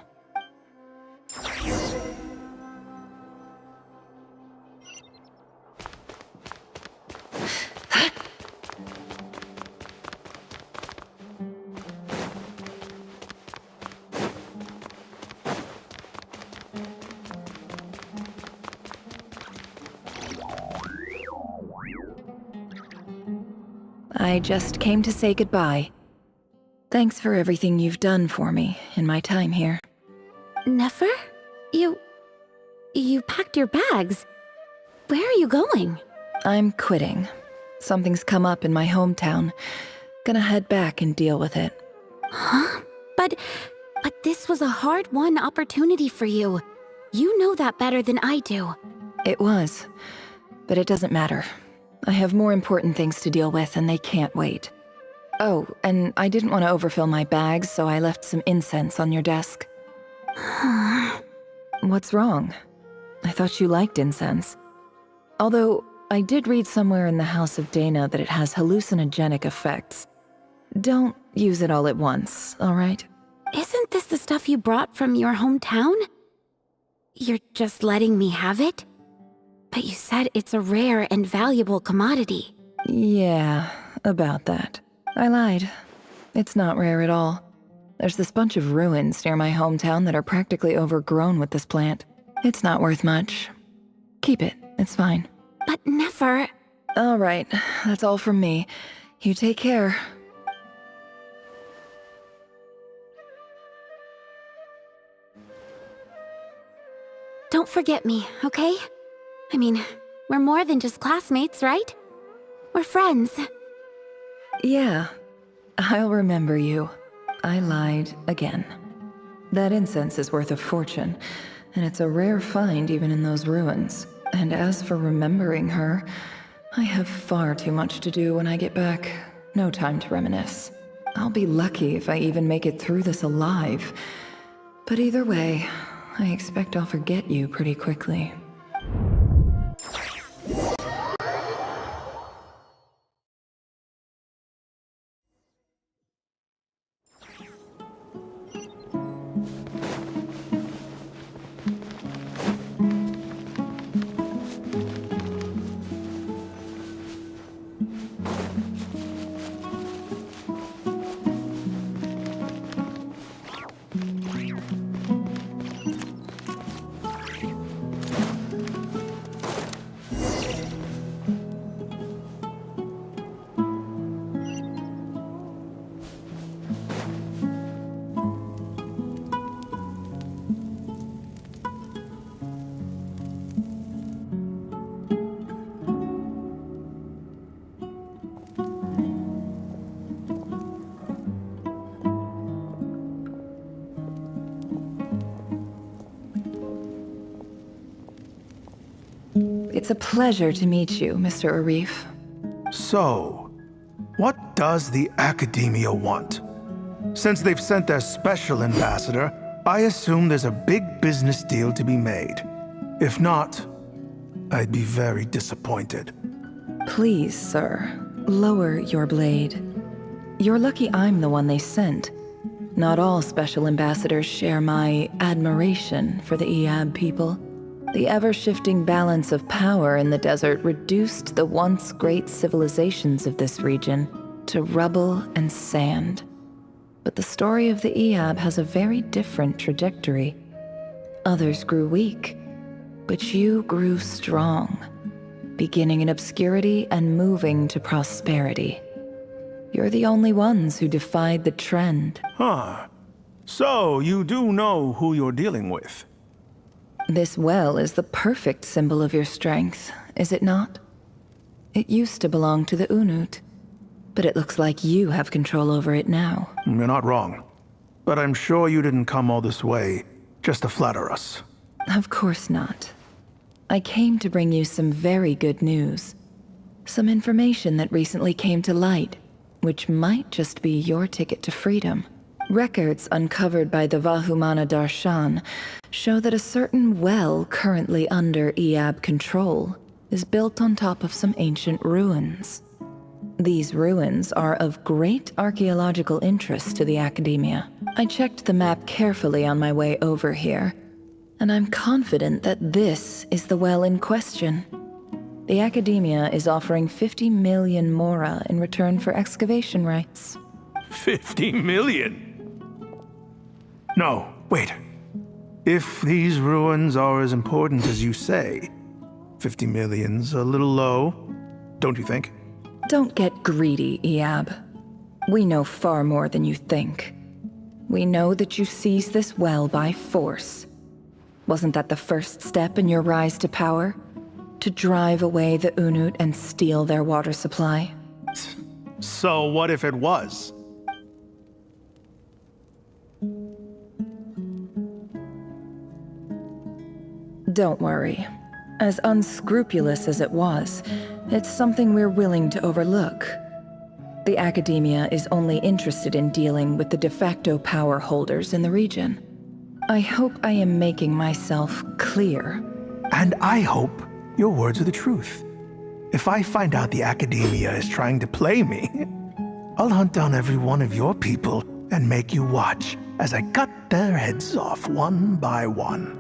I just came to say goodbye. Thanks for everything you've done for me in my time here. Nefer? You packed your bags. Where are you going? I'm quitting. Something's come up in my hometown. Gonna head back and deal with it. Huh? But this was a hard-won opportunity for you. You know that better than I do. It was. But it doesn't matter. I have more important things to deal with, and they can't wait. Oh, and I didn't want to overfill my bags, so I left some incense on your desk. What's wrong? I thought you liked incense. Although, I did read somewhere in the House of Dana that it has hallucinogenic effects. Don't use it all at once, all right? Isn't this the stuff you brought from your hometown? You're just letting me have it? But you said it's a rare and valuable commodity. Yeah, about that. I lied. It's not rare at all. There's this bunch of ruins near my hometown that are practically overgrown with this plant. It's not worth much. Keep it, it's fine. But Nefer... All right, that's all from me. You take care. Don't forget me, okay? I mean, we're more than just classmates, right? We're friends. Yeah, I'll remember you. I lied again. That incense is worth a fortune, and it's a rare find even in those ruins. And as for remembering her, I have far too much to do when I get back. No time to reminisce. I'll be lucky if I even make it through this alive. But either way, I expect I'll forget you pretty quickly. It's a pleasure to meet you, Mr. Arif. So, what does the Academia want? Since they've sent their special ambassador, I assume there's a big business deal to be made. If not, I'd be very disappointed. Please, sir, lower your blade. You're lucky I'm the one they sent. Not all special ambassadors share my admiration for the Iab people. The ever-shifting balance of power in the desert reduced the once great civilizations of this region to rubble and sand. But the story of the Iab has a very different trajectory. Others grew weak, but you grew strong, beginning in obscurity and moving to prosperity. You're the only ones who defied the trend. Huh. So, you do know who you're dealing with? This well is the perfect symbol of your strength, is it not? It used to belong to the Unut, but it looks like you have control over it now. You're not wrong. But I'm sure you didn't come all this way just to flatter us. Of course not. I came to bring you some very good news. Some information that recently came to light, which might just be your ticket to freedom. Records uncovered by the Vahumana Darshan show that a certain well currently under Iab control is built on top of some ancient ruins. These ruins are of great archaeological interest to the Academia. I checked the map carefully on my way over here, and I'm confident that this is the well in question. The Academia is offering 50 million mora in return for excavation rights. 50 million? No, wait. If these ruins are as important as you say, 50 million's a little low, don't you think? Don't get greedy, Iab. We know far more than you think. We know that you seized this well by force. Wasn't that the first step in your rise to power? To drive away the Unut and steal their water supply? So what if it was? Don't worry. As unscrupulous as it was, it's something we're willing to overlook. The Academia is only interested in dealing with the de facto power holders in the region. I hope I am making myself clear. And I hope your words are the truth. If I find out the Academia is trying to play me, I'll hunt down every one of your people and make you watch as I cut their heads off one by one.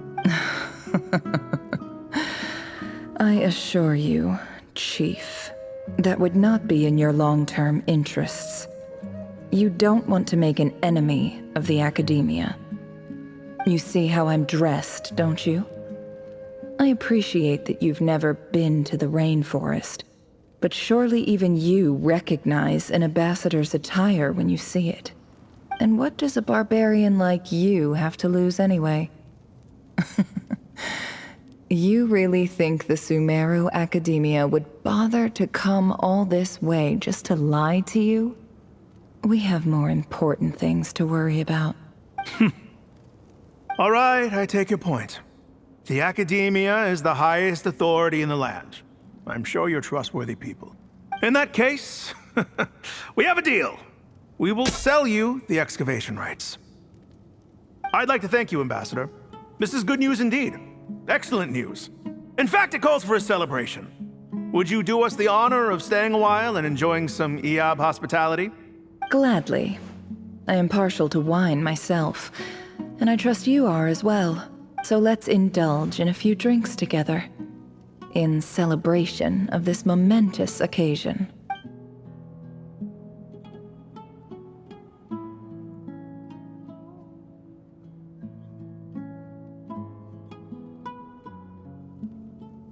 I assure you, Chief, that would not be in your long-term interests. You don't want to make an enemy of the Academia. You see how I'm dressed, don't you? I appreciate that you've never been to the rainforest, but surely even you recognize an ambassador's attire when you see it. And what does a barbarian like you have to lose anyway? You really think the Sumeru Academia would bother to come all this way just to lie to you? We have more important things to worry about. All right, I take your point. The Academia is the highest authority in the land. I'm sure you're trustworthy people. In that case, we have a deal. We will sell you the excavation rights. I'd like to thank you, Ambassador. This is good news indeed. Excellent news. In fact, it calls for a celebration. Would you do us the honor of staying a while and enjoying some Iab hospitality? Gladly. I am partial to wine myself, and I trust you are as well. So let's indulge in a few drinks together, in celebration of this momentous occasion.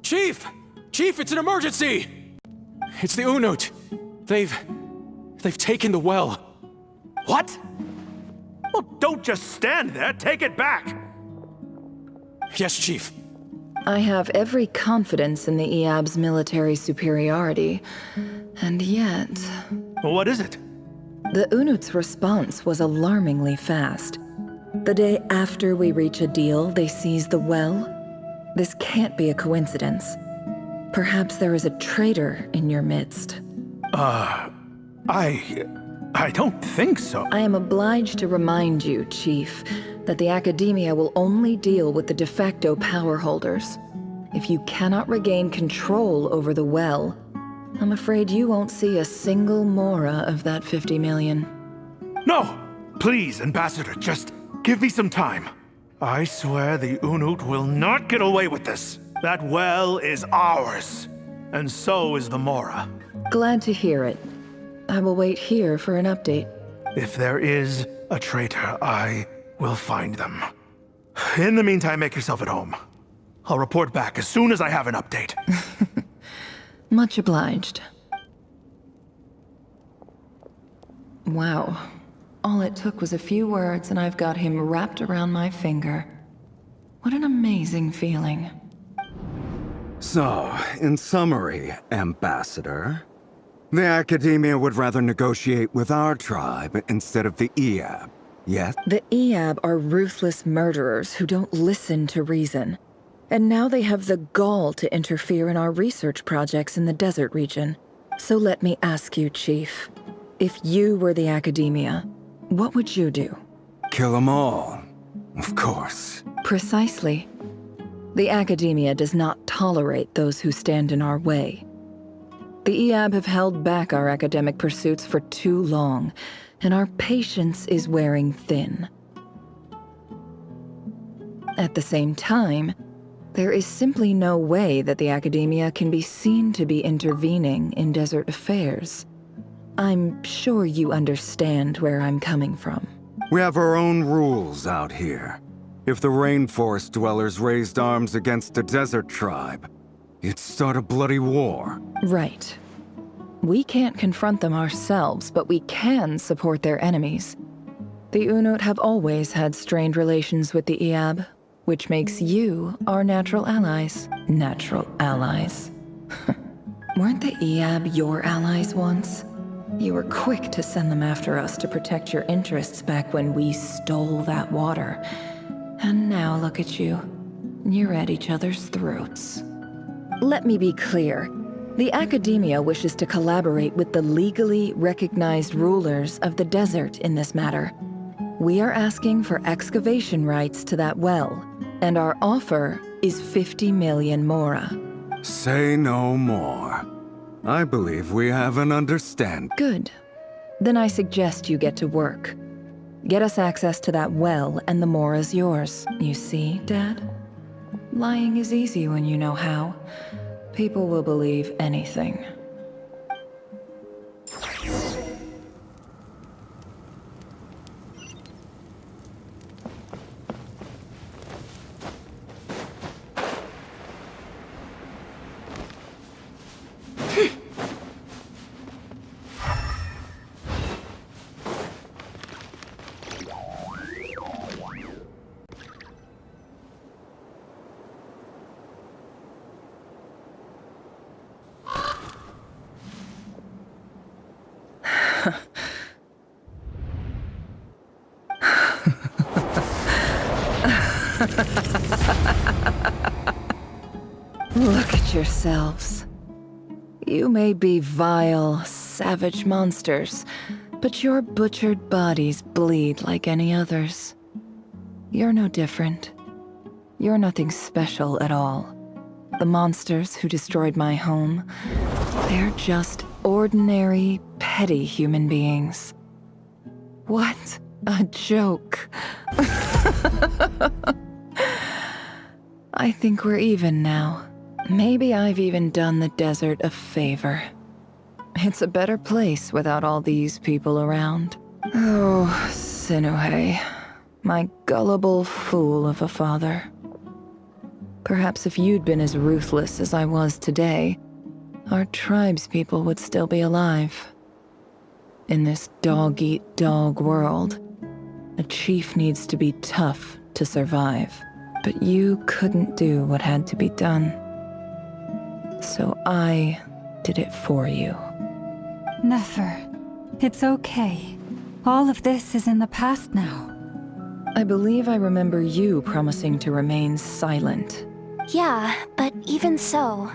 Chief! Chief, it's an emergency! It's the Unut. They've taken the well. What? Well, don't just stand there. Take it back. Yes, Chief. I have every confidence in the Iab's military superiority, and yet... Well, what is it? The Unut's response was alarmingly fast. The day after we reach a deal, they seize the well. This can't be a coincidence. Perhaps there is a traitor in your midst. I I don't think so. I am obliged to remind you, Chief, that the Academia will only deal with the de facto power holders. If you cannot regain control over the well, I'm afraid you won't see a single mora of that 50 million. No! Please, Ambassador, just give me some time. I swear the Unut will not get away with this. That well is ours. And so is the Mora. Glad to hear it. I will wait here for an update. If there is a traitor, I will find them. In the meantime, make yourself at home. I'll report back as soon as I have an update. Much obliged. Wow. All it took was a few words and I've got him wrapped around my finger. What an amazing feeling. So, in summary, Ambassador, the Academia would rather negotiate with our tribe instead of the Eab, yes? The Eab are ruthless murderers who don't listen to reason. And now they have the gall to interfere in our research projects in the desert region. So let me ask you, Chief, if you were the Academia, what would you do? Kill them all, of course. Precisely. The Academia does not tolerate those who stand in our way. The Eab have held back our academic pursuits for too long, and our patience is wearing thin. At the same time, there is simply no way that the Academia can be seen to be intervening in desert affairs. I'm sure you understand where I'm coming from. We have our own rules out here. If the rainforest dwellers raised arms against a desert tribe, you'd start a bloody war. Right. We can't confront them ourselves, but we can support their enemies. The Unut have always had strained relations with the Eab, which makes you our natural allies. Natural allies. Weren't the Eab your allies once? You were quick to send them after us to protect your interests back when we stole that water. And now look at you. You're at each other's throats. Let me be clear. The Academia wishes to collaborate with the legally recognized rulers of the desert in this matter. We are asking for excavation rights to that well, and our offer is 50 million mora. Say no more. I believe we have an understanding. Good. Then I suggest you get to work. Get us access to that well, and the mora's yours. You see, Dad? Lying is easy when you know how. People will believe anything. Look at yourselves. You may be vile, savage monsters, but your butchered bodies bleed like any others. You're no different. You're nothing special at all. The monsters who destroyed my home, they're just ordinary, petty human beings. What a joke. I think we're even now. Maybe I've even done the desert a favor. It's a better place without all these people around. Oh, Sinuhe, my gullible fool of a father. Perhaps if you'd been as ruthless as I was today, our tribespeople would still be alive. In this dog-eat-dog world, a chief needs to be tough to survive. But you couldn't do what had to be done. So I did it for you. Nefer, it's okay. All of this is in the past now. I believe I remember you promising to remain silent. Yeah, but even so...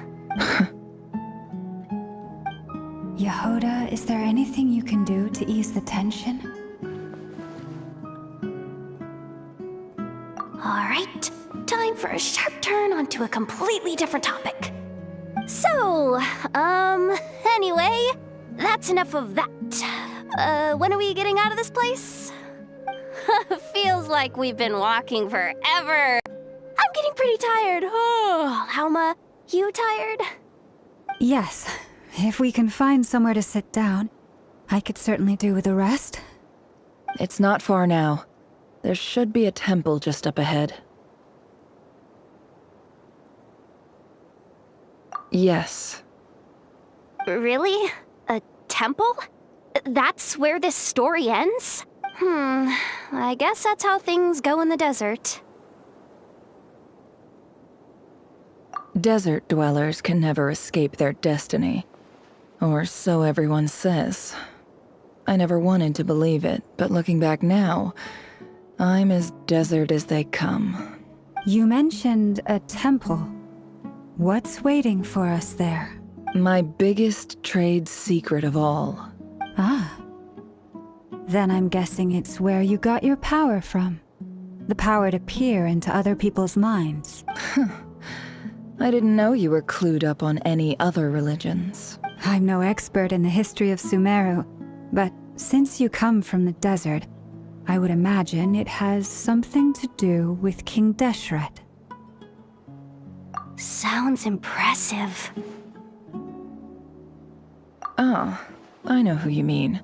Yehoda, is there anything you can do to ease the tension? All right, time for a sharp turn onto a completely different topic. So, anyway, that's enough of that. When are we getting out of this place? Feels like we've been walking forever. I'm getting pretty tired. Oh, Alma, you tired? Yes. If we can find somewhere to sit down, I could certainly do with a rest. It's not far now. There should be a temple just up ahead. Yes. Really? A temple? That's where this story ends? I guess that's how things go in the desert. Desert dwellers can never escape their destiny. Or so everyone says. I never wanted to believe it, but looking back now, I'm as desert as they come. You mentioned a temple. What's waiting for us there? My biggest trade secret of all. Ah. Then I'm guessing it's where you got your power from. The power to peer into other people's minds. I didn't know you were clued up on any other religions. I'm no expert in the history of Sumeru, but since you come from the desert, I would imagine it has something to do with King Deshret. Sounds impressive. Oh, I know who you mean.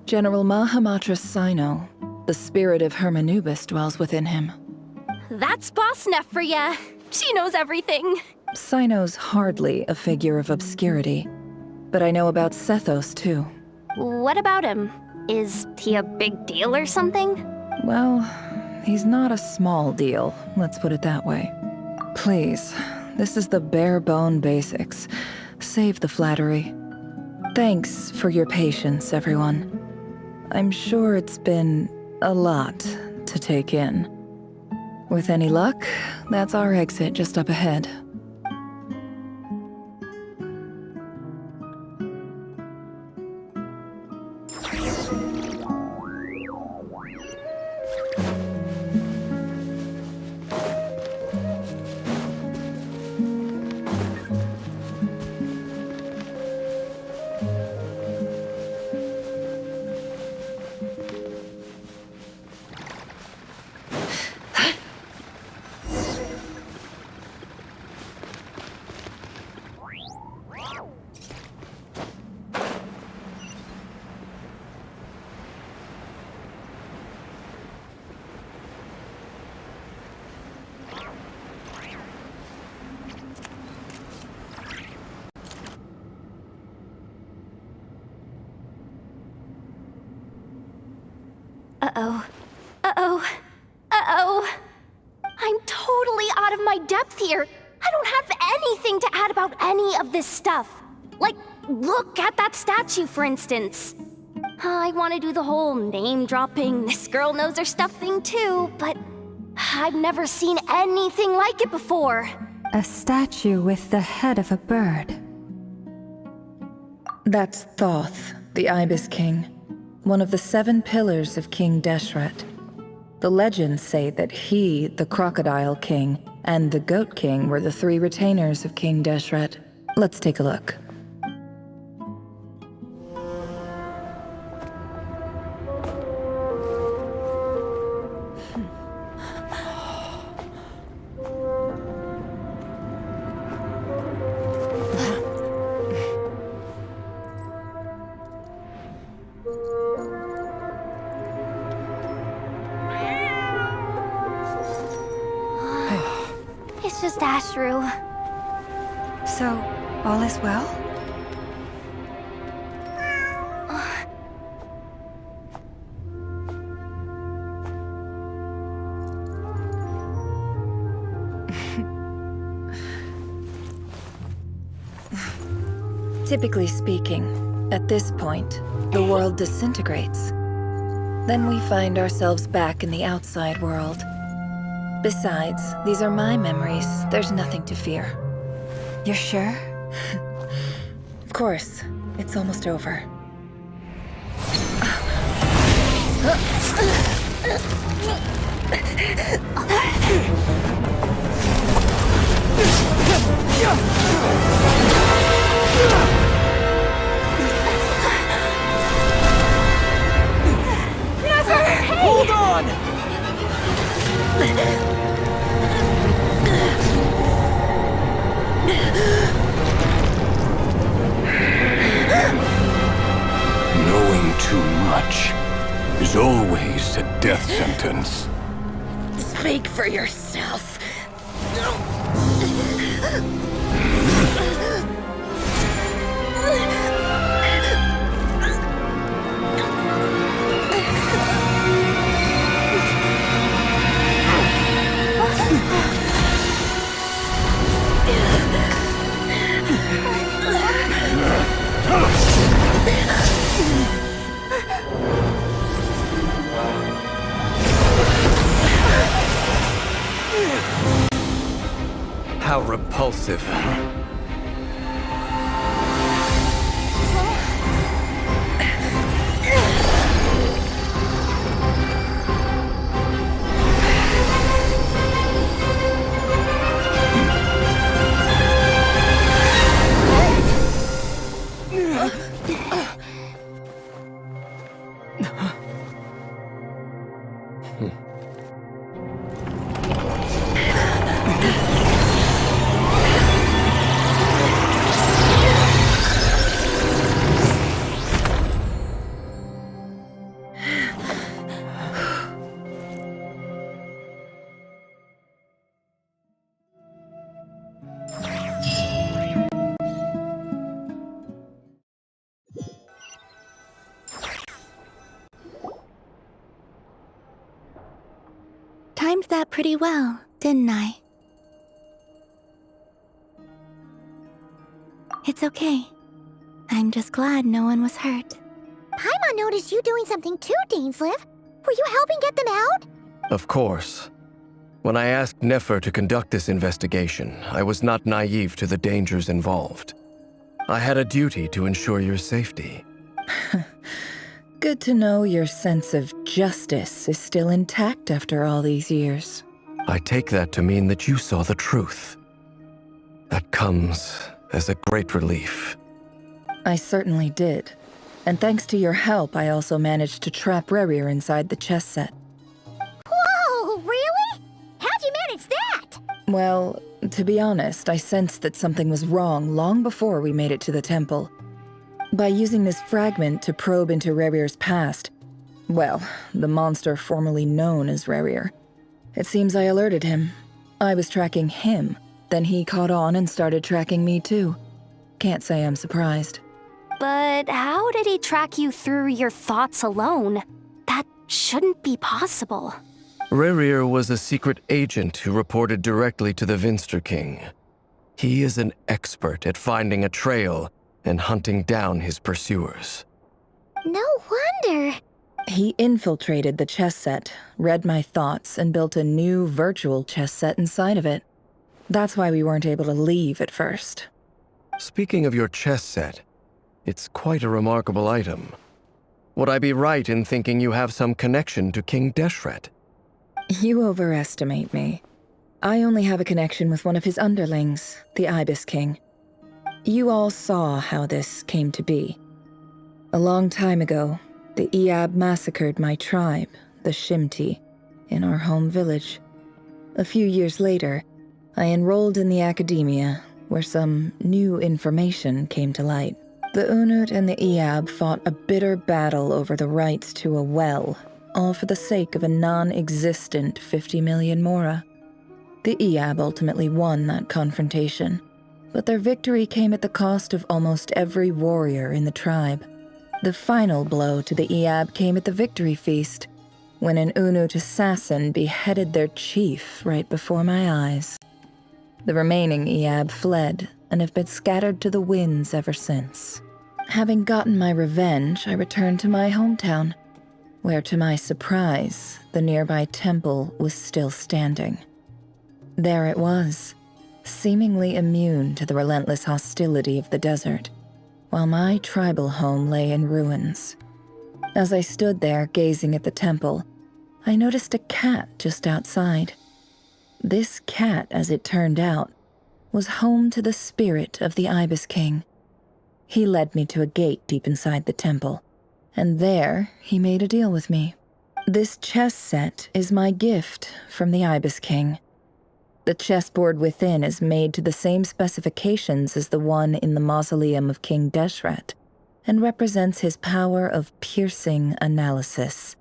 General Mahamatra Sino. The spirit of Hermanubis dwells within him. That's Boss Neff for ya. She knows everything. Sino's hardly a figure of obscurity, but I know about Sethos too. What about him? Is he a big deal or something? Well, he's not a small deal, let's put it that way. Please, this is the bare bone basics. Save the flattery. Thanks for your patience, everyone. I'm sure it's been a lot to take in. With any luck, that's our exit just up ahead. Uh-oh. Uh-oh. Uh-oh. I'm totally out of my depth here. I don't have anything to add about any of this stuff. Like, look at that statue, for instance. I want to do the whole name-dropping, this girl knows her stuff thing too, but I've never seen anything like it before. A statue with the head of a bird. That's Thoth, the Ibis King, one of the 7 pillars of King Deshret. The legends say that he, the Crocodile King, and the Goat King were the 3 retainers of King Deshret. Let's take a look. It's just Ashru. So, all is well? Typically speaking, at this point, the world disintegrates. Then we find ourselves back in the outside world. Besides, these are my memories. There's nothing to fear. You're sure? Of course. It's almost over. Hold on! Knowing too much is always a death sentence. Speak for yourself. How repulsive. Timed that pretty well, didn't I? It's okay. I'm just glad no one was hurt. Paimon noticed you doing something too, Dainsleif. Were you helping get them out? Of course. When I asked Nefer to conduct this investigation, I was not naive to the dangers involved. I had a duty to ensure your safety. Good to know your sense of justice is still intact after all these years. I take that to mean that you saw the truth. That comes as a great relief. I certainly did. And thanks to your help, I also managed to trap Rerir inside the chess set. Whoa, really? How'd you manage that? Well, to be honest, I sensed that something was wrong long before we made it to the temple. By using this fragment to probe into Rerir's past, well, the monster formerly known as Rerir, it seems I alerted him. I was tracking him, then he caught on and started tracking me too. Can't say I'm surprised. But how did he track you through your thoughts alone? That shouldn't be possible. Rerir was a secret agent who reported directly to the Vinster King. He is an expert at finding a trail and hunting down his pursuers. No wonder. He infiltrated the chess set, read my thoughts, and built a new virtual chess set inside of it. That's why we weren't able to leave at first. Speaking of your chess set, it's quite a remarkable item. Would I be right in thinking you have some connection to King Deshret? You overestimate me. I only have a connection with one of his underlings, the Ibis King. You all saw how this came to be. A long time ago, the Iab massacred my tribe, the Shimti, in our home village. A few years later, I enrolled in the academia, where some new information came to light. The Unut and the Iab fought a bitter battle over the rights to a well, all for the sake of a non-existent 50 million mora. The Iab ultimately won that confrontation, but their victory came at the cost of almost every warrior in the tribe. The final blow to the Iab came at the victory feast, when an Unut assassin beheaded their chief right before my eyes. The remaining Iab fled and have been scattered to the winds ever since. Having gotten my revenge, I returned to my hometown, where to my surprise, the nearby temple was still standing. There it was, seemingly immune to the relentless hostility of the desert, while my tribal home lay in ruins. As I stood there gazing at the temple, I noticed a cat just outside. This cat, as it turned out, was home to the spirit of the Ibis King. He led me to a gate deep inside the temple, and there he made a deal with me. This chess set is my gift from the Ibis King. The chessboard within is made to the same specifications as the one in the mausoleum of King Deshret, and represents his power of piercing analysis.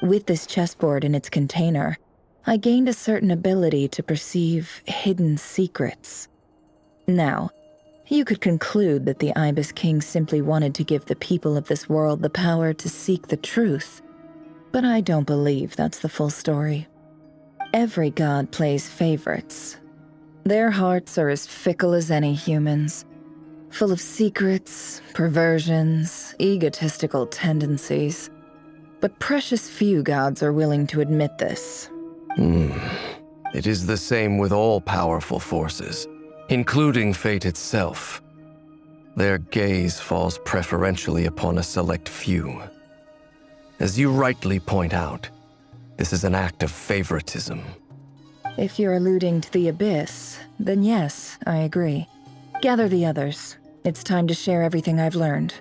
With this chessboard in its container, I gained a certain ability to perceive hidden secrets. Now, you could conclude that the Ibis King simply wanted to give the people of this world the power to seek the truth, but I don't believe that's the full story. Every god plays favorites. Their hearts are as fickle as any human's, full of secrets, perversions, egotistical tendencies. But precious few gods are willing to admit this. It is the same with all powerful forces, including fate itself. Their gaze falls preferentially upon a select few. As you rightly point out, this is an act of favoritism. If you're alluding to the Abyss, then yes, I agree. Gather the others. It's time to share everything I've learned.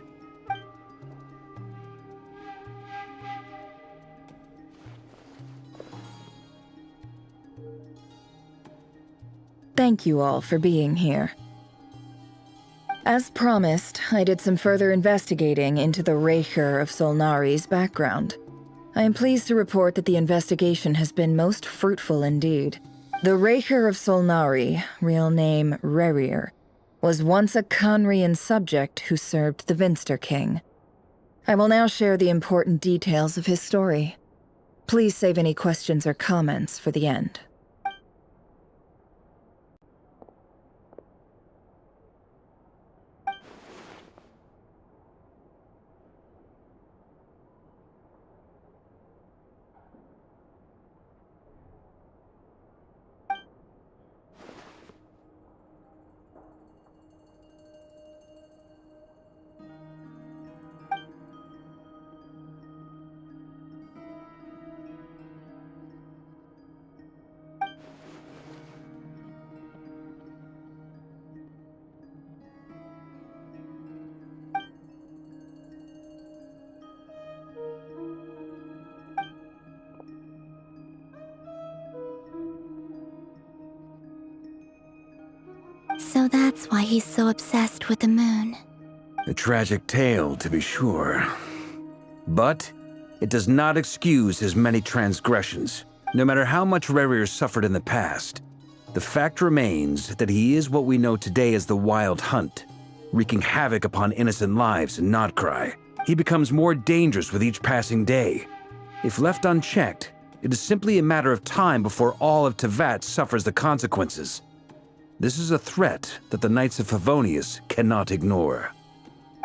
Thank you all for being here. As promised, I did some further investigating into the Reikr of Solnari's background. I am pleased to report that the investigation has been most fruitful indeed. The Reikr of Solnari, real name Rerir, was once a Khaenri'ahn subject who served the Vinster King. I will now share the important details of his story. Please save any questions or comments for the end. So that's why he's so obsessed with the moon. A tragic tale, to be sure. But it does not excuse his many transgressions. No matter how much Rerir suffered in the past, the fact remains that he is what we know today as the Wild Hunt, wreaking havoc upon innocent lives in Notcry. He becomes more dangerous with each passing day. If left unchecked, it is simply a matter of time before all of Teyvat suffers the consequences. This is a threat that the Knights of Favonius cannot ignore.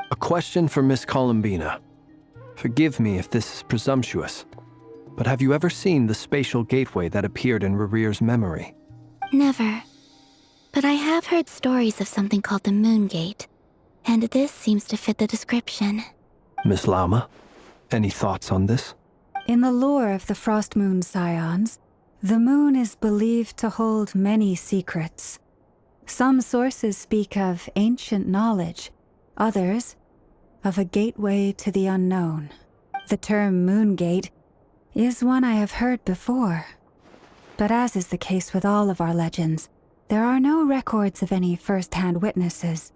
A question for Miss Columbina. Forgive me if this is presumptuous, but have you ever seen the spatial gateway that appeared in Rerir's memory? Never. But I have heard stories of something called the Moon Gate, and this seems to fit the description. Miss Lama, any thoughts on this? In the lore of the Frost Moon Scions, the moon is believed to hold many secrets. Some sources speak of ancient knowledge, others of a gateway to the unknown. The term Moon Gate is one I have heard before. But as is the case with all of our legends, there are no records of any first-hand witnesses.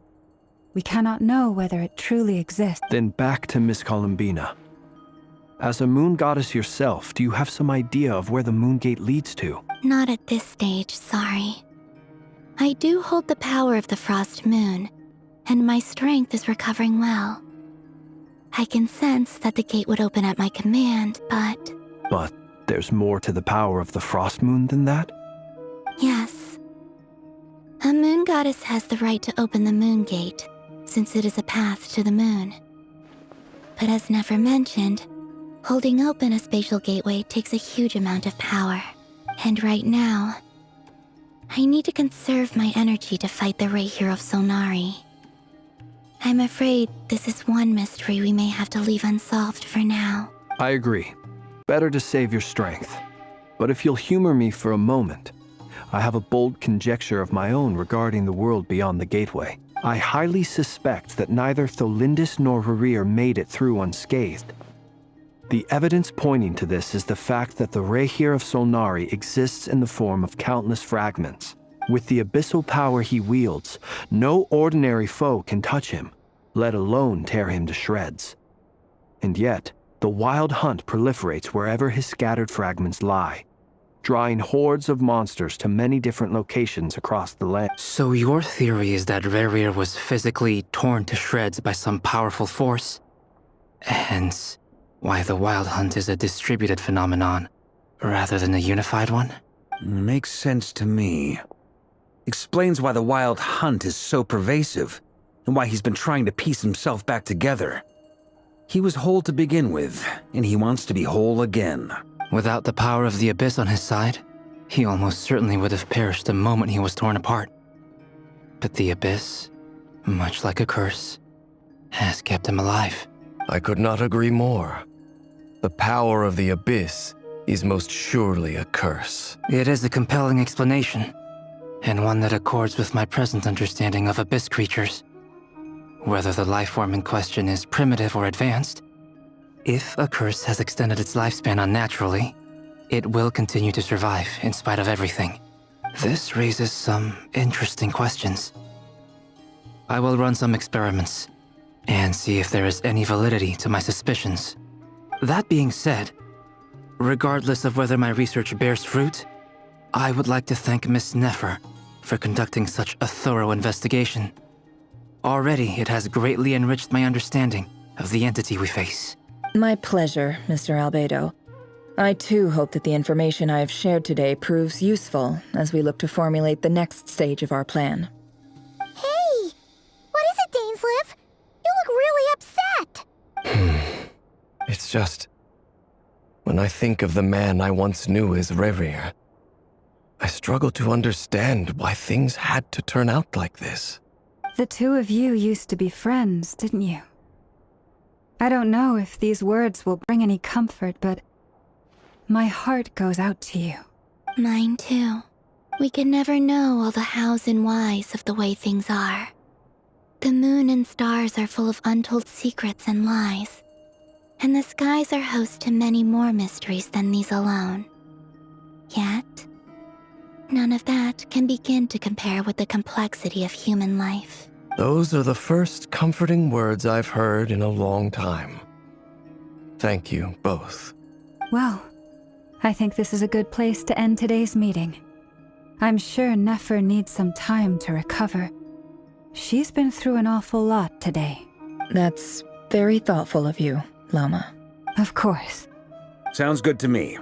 We cannot know whether it truly exists. Then back to Miss Columbina. As a moon goddess yourself, do you have some idea of where the Moon Gate leads to? Not at this stage, sorry. I do hold the power of the Frost Moon, and my strength is recovering well. I can sense that the gate would open at my command, but... But there's more to the power of the Frost Moon than that? Yes. A moon goddess has the right to open the Moon Gate, since it is a path to the moon. But as never mentioned, holding open a spatial gateway takes a huge amount of power. And right now, I need to conserve my energy to fight the Reikr of Solnari. I'm afraid this is one mystery we may have to leave unsolved for now. I agree. Better to save your strength. But if you'll humor me for a moment, I have a bold conjecture of my own regarding the world beyond the gateway. I highly suspect that neither Tholindis nor Rerir made it through unscathed. The evidence pointing to this is the fact that the Rehir of Solnari exists in the form of countless fragments. With the abyssal power he wields, no ordinary foe can touch him, let alone tear him to shreds. And yet, the Wild Hunt proliferates wherever his scattered fragments lie, drawing hordes of monsters to many different locations across the land. So your theory is that Rerir was physically torn to shreds by some powerful force? Hence, why the Wild Hunt is a distributed phenomenon, rather than a unified one? Makes sense to me. Explains why the Wild Hunt is so pervasive, and why he's been trying to piece himself back together. He was whole to begin with, and he wants to be whole again. Without the power of the Abyss on his side, he almost certainly would have perished the moment he was torn apart. But the Abyss, much like a curse, has kept him alive. I could not agree more. The power of the Abyss is most surely a curse. It is a compelling explanation, and one that accords with my present understanding of Abyss creatures. Whether the life form in question is primitive or advanced, if a curse has extended its lifespan unnaturally, it will continue to survive in spite of everything. This raises some interesting questions. I will run some experiments and see if there is any validity to my suspicions. That being said, regardless of whether my research bears fruit, I would like to thank Miss Nefer for conducting such a thorough investigation. Already, it has greatly enriched my understanding of the entity we face. My pleasure, Mr. Albedo. I too hope that the information I have shared today proves useful as we look to formulate the next stage of our plan. Hey! What is it, Dainsleif? You look really upset! It's just... when I think of the man I once knew as Rerir, I struggle to understand why things had to turn out like this. The two of you used to be friends, didn't you? I don't know if these words will bring any comfort, but my heart goes out to you. Mine too. We can never know all the hows and whys of the way things are. The moon and stars are full of untold secrets and lies, and the skies are host to many more mysteries than these alone. Yet, none of that can begin to compare with the complexity of human life. Those are the first comforting words I've heard in a long time. Thank you, both. Well, I think this is a good place to end today's meeting. I'm sure Nefer needs some time to recover. She's been through an awful lot today. That's very thoughtful of you, Lama. Of course. Sounds good to me.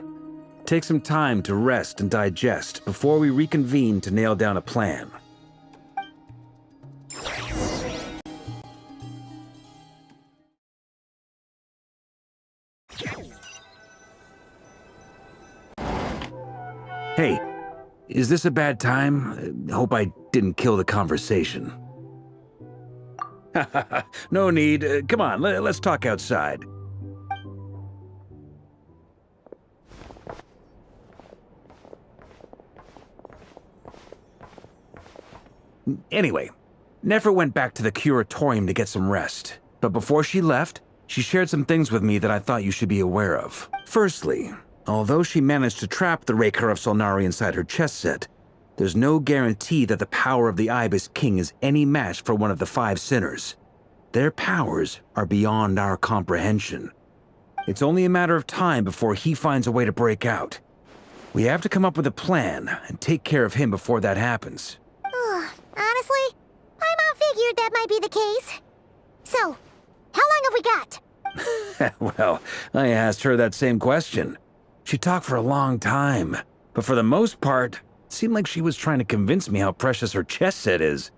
Take some time to rest and digest before we reconvene to nail down a plan. Hey, is this a bad time? Hope I didn't kill the conversation. No need. Come on, let's talk outside. Anyway, Nefer went back to the curatorium to get some rest. But before she left, she shared some things with me that I thought you should be aware of. Firstly, although she managed to trap the Raker of Solnari inside her chess set, there's no guarantee that the power of the Ibis King is any match for one of the 5 sinners. Their powers are beyond our comprehension. It's only a matter of time before he finds a way to break out. We have to come up with a plan and take care of him before that happens. Honestly, Paimon figured that might be the case. So, how long have we got? Well, I asked her that same question. She talked for a long time, but for the most part, it seemed like she was trying to convince me how precious her chess set is.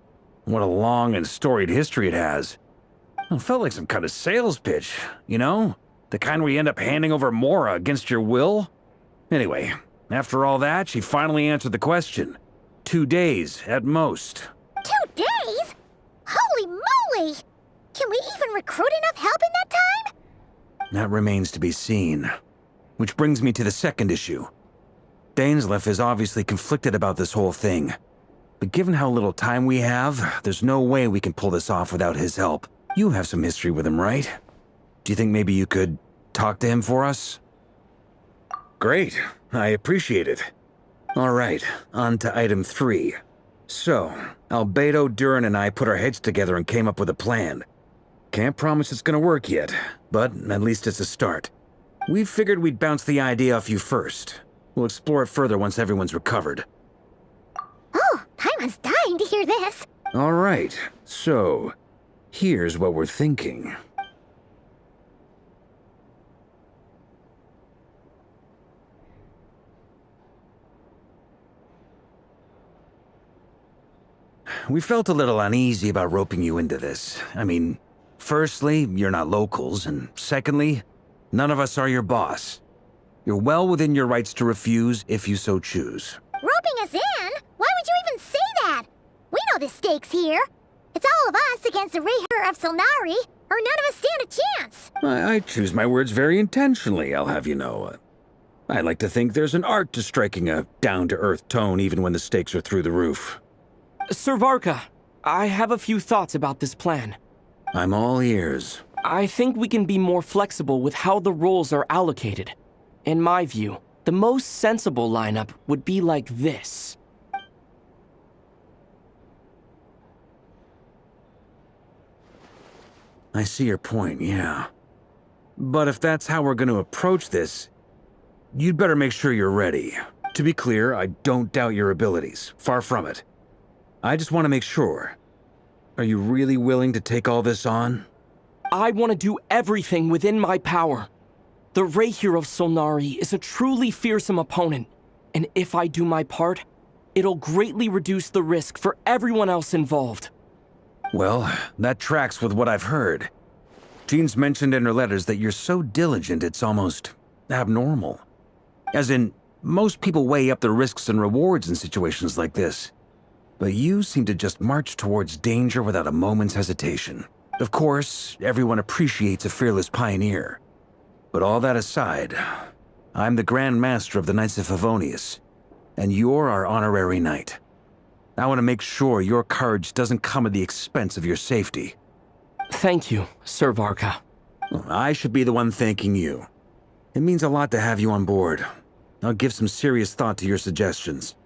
What a long and storied history it has. It felt like some kind of sales pitch, you know? The kind where you end up handing over Mora against your will? Anyway, after all that, she finally answered the question. 2 days, at most. 2 days? Holy moly! Can we even recruit enough help in that time? That remains to be seen. Which brings me to the second issue. Dainsleif is obviously conflicted about this whole thing. But given how little time we have, there's no way we can pull this off without his help. You have some history with him, right? Do you think maybe you could talk to him for us? Great. I appreciate it. All right, on to item 3. So, Albedo, Durin, and I put our heads together and came up with a plan. Can't promise it's gonna work yet, but at least it's a start. We figured we'd bounce the idea off you first. We'll explore it further once everyone's recovered. Oh, Paimon's dying to hear this. All right, so here's what we're thinking. We felt a little uneasy about roping you into this. I mean, firstly, you're not locals, and secondly, none of us are your boss. You're well within your rights to refuse if you so choose. Roping us in? Why would you even say that? We know the stakes here. It's all of us against the Rayher of Solnari, or none of us stand a chance. I choose my words very intentionally, I'll have you know. I like to think there's an art to striking a down-to-earth tone even when the stakes are through the roof. Sir Varka, I have a few thoughts about this plan. I'm all ears. I think we can be more flexible with how the roles are allocated. In my view, the most sensible lineup would be like this. I see your point, yeah. But if that's how we're going to approach this, you'd better make sure you're ready. To be clear, I don't doubt your abilities. Far from it. I just want to make sure. Are you really willing to take all this on? I want to do everything within my power. The Rayher of Solnari is a truly fearsome opponent, and if I do my part, it'll greatly reduce the risk for everyone else involved. Well, that tracks with what I've heard. Jean's mentioned in her letters that you're so diligent it's almost abnormal. As in, most people weigh up the risks and rewards in situations like this. But you seem to just march towards danger without a moment's hesitation. Of course, everyone appreciates a fearless pioneer. But all that aside, I'm the Grand Master of the Knights of Favonius, and you're our honorary knight. I want to make sure your courage doesn't come at the expense of your safety. Thank you, Sir Varka. I should be the one thanking you. It means a lot to have you on board. I'll give some serious thought to your suggestions.